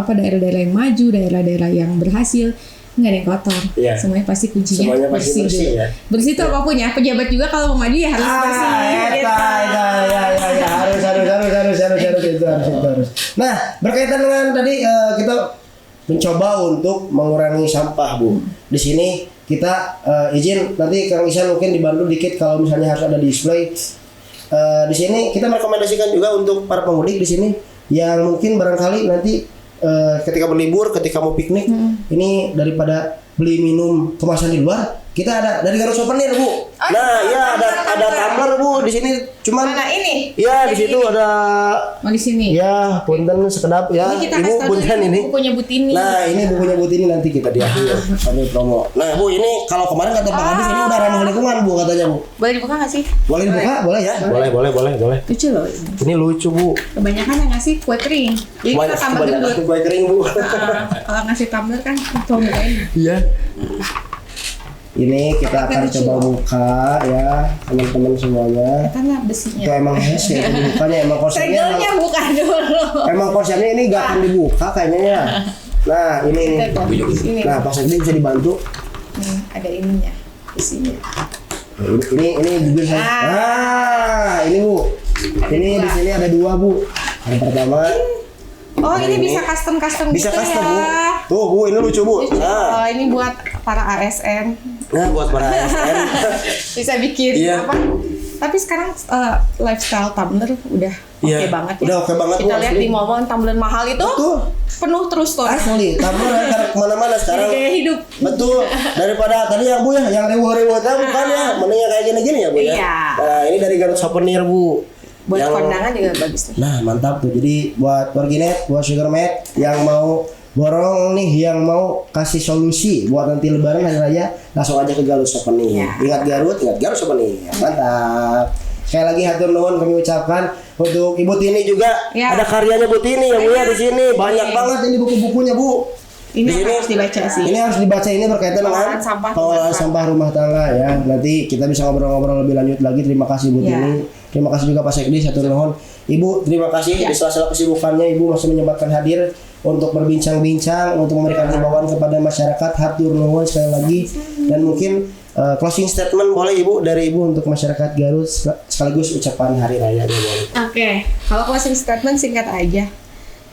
Speaker 1: daerah-daerah yang maju, daerah-daerah yang berhasil, nggak ada yang kotor, semuanya pasti kuncinya bersih dulu. Bersih itu apapun ya, pejabat juga kalau mau maju ya harus bersih.
Speaker 2: Harus. Nah, berkaitan dengan tadi kita mencoba untuk mengurangi sampah Bu. Di sini kita izin nanti Kang Isan mungkin dibantu dikit kalau misalnya harus ada display. Di sini kita merekomendasikan juga untuk para pemudik di sini yang mungkin barangkali nanti ketika berlibur, ketika mau piknik, ini daripada beli minum kemasan di luar, kita ada dari Garut Souvenir Bu. Ada tumbler Bu di sini, cuman
Speaker 1: ini.
Speaker 2: Ya di situ ada.
Speaker 1: Di sini.
Speaker 2: Ya, punten sekedap ya. Ibu punten ini.
Speaker 1: Bukunya Butini.
Speaker 2: Nah, ini bukunya Butini nanti kita di akhir sambil promo. Nah, Bu, ini kalau kemarin kata Pak Adis ini udah ramah lingkungan Bu katanya Bu.
Speaker 1: Boleh dibuka nggak sih?
Speaker 2: Boleh dibuka? Boleh ya? Boleh.
Speaker 1: Lucu loh.
Speaker 2: Ini lucu Bu.
Speaker 1: Kebanyakan yang ngasih kue kering. Jadi kita tambah gendut.
Speaker 2: Kue kering Bu.
Speaker 1: Kalau ngasih tumbler kan tombolin.
Speaker 2: Iya. Ini kita akan coba buka ya teman-teman semuanya.
Speaker 1: Karena besinya.
Speaker 2: Itu emang ya bukanya emang konsepnya.
Speaker 1: Segelnya buka dulu.
Speaker 2: Emang konsepnya ini gak akan dibuka kayaknya ya. Nah ini. Nah Pak Sekdi bisa dibantu.
Speaker 1: Ada ininya besinya.
Speaker 2: Ini bibir saya. Ini Bu. Ini di sini ada 2 Bu. Yang pertama.
Speaker 1: Oh ini bisa custom
Speaker 2: bisa
Speaker 1: gitu
Speaker 2: custom,
Speaker 1: ya.
Speaker 2: Bu. Tuh Bu ini lucu Bu.
Speaker 1: Nah. Ini buat para ASN.
Speaker 2: Nah buat para ASN.
Speaker 1: Bisa bikin apa? Tapi sekarang lifestyle tumbler udah oke banget ya.
Speaker 2: Udah oke banget.
Speaker 1: Kita lihat di momen tumbler mahal itu penuh terus tuh.
Speaker 2: Asli, tumbler kemana-mana sekarang.
Speaker 1: Gaya hidup.
Speaker 2: Betul. Daripada tadi yang Bu ya, yang ribu-ribu itu bukan ya. Mending kayak gini-gini ya Bu ya. Nah ini dari Garut Souvenir Bu.
Speaker 1: Buat kondangan juga bagus nih.
Speaker 2: Nah mantap tuh. Jadi buat Warginet, buat Sugarmate yang mau borong nih, yang mau kasih solusi buat nanti Lebaran hari raya, langsung aja ke Garut Souvenir. Ingat Garut Souvenir. Mantap. Sekali lagi hatur nuhun kami ucapkan untuk Ibu Tini juga. Ada karyanya Bu Tini ya Bu ya di sini. Banyak banget ini buku-bukunya Bu.
Speaker 1: Ini harus dibaca sih.
Speaker 2: Ini harus dibaca, ini berkaitan dengan pengelolaan sampah rumah tangga ya. Nanti kita bisa ngobrol-ngobrol lebih lanjut lagi. Terima kasih Bu Tini. Terima kasih juga Pak Sekdi, hatur nuhun. Ibu, terima kasih di sela-sela kesibukannya Ibu masih menyempatkan hadir untuk berbincang-bincang, untuk memberikan himbauan kepada masyarakat. Hatur nuhun sekali lagi. Dan mungkin closing statement boleh Ibu dari Ibu untuk masyarakat Garut sekaligus ucapan hari raya.
Speaker 1: Oke, kalau closing statement singkat aja.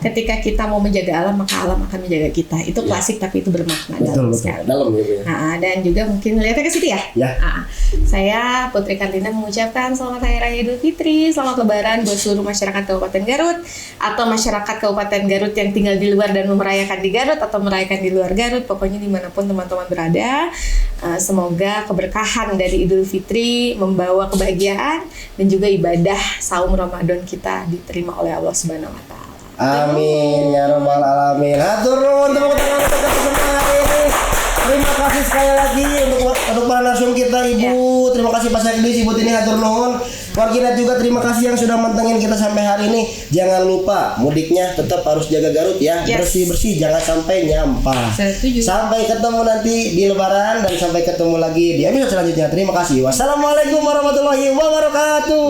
Speaker 1: Ketika kita mau menjaga alam, maka alam akan menjaga kita. Itu klasik tapi itu bermakna dalam sekali.
Speaker 2: Dalam ya Bu ya.
Speaker 1: Dan juga mungkin lihatnya ke situ ya. Saya Putri Karlina mengucapkan selamat Hari Raya Idul Fitri, selamat Lebaran buat seluruh masyarakat Kabupaten Garut atau masyarakat Kabupaten Garut yang tinggal di luar dan merayakan di Garut atau merayakan di luar Garut. Pokoknya dimanapun teman-teman berada, semoga keberkahan dari Idul Fitri membawa kebahagiaan dan juga ibadah saum Ramadan kita diterima oleh Allah Subhanahu Wa Taala.
Speaker 2: Amin ya rabbal alamin. Hatur nuhun, tepuk tangan untuk kesempatan hari ini. Terima kasih sekali lagi untuk para narsum kita Ibu. Terima kasih Pak Sekdis, Ibu Tini, hatur nuhun. Warginet juga terima kasih yang sudah mentengin kita sampai hari ini. Jangan lupa mudiknya tetap harus jaga Garut ya. Bersih-bersih, jangan sampai nyampah. Sampai ketemu nanti di Lebaran dan sampai ketemu lagi di episode selanjutnya. Terima kasih. Wassalamualaikum warahmatullahi wabarakatuh.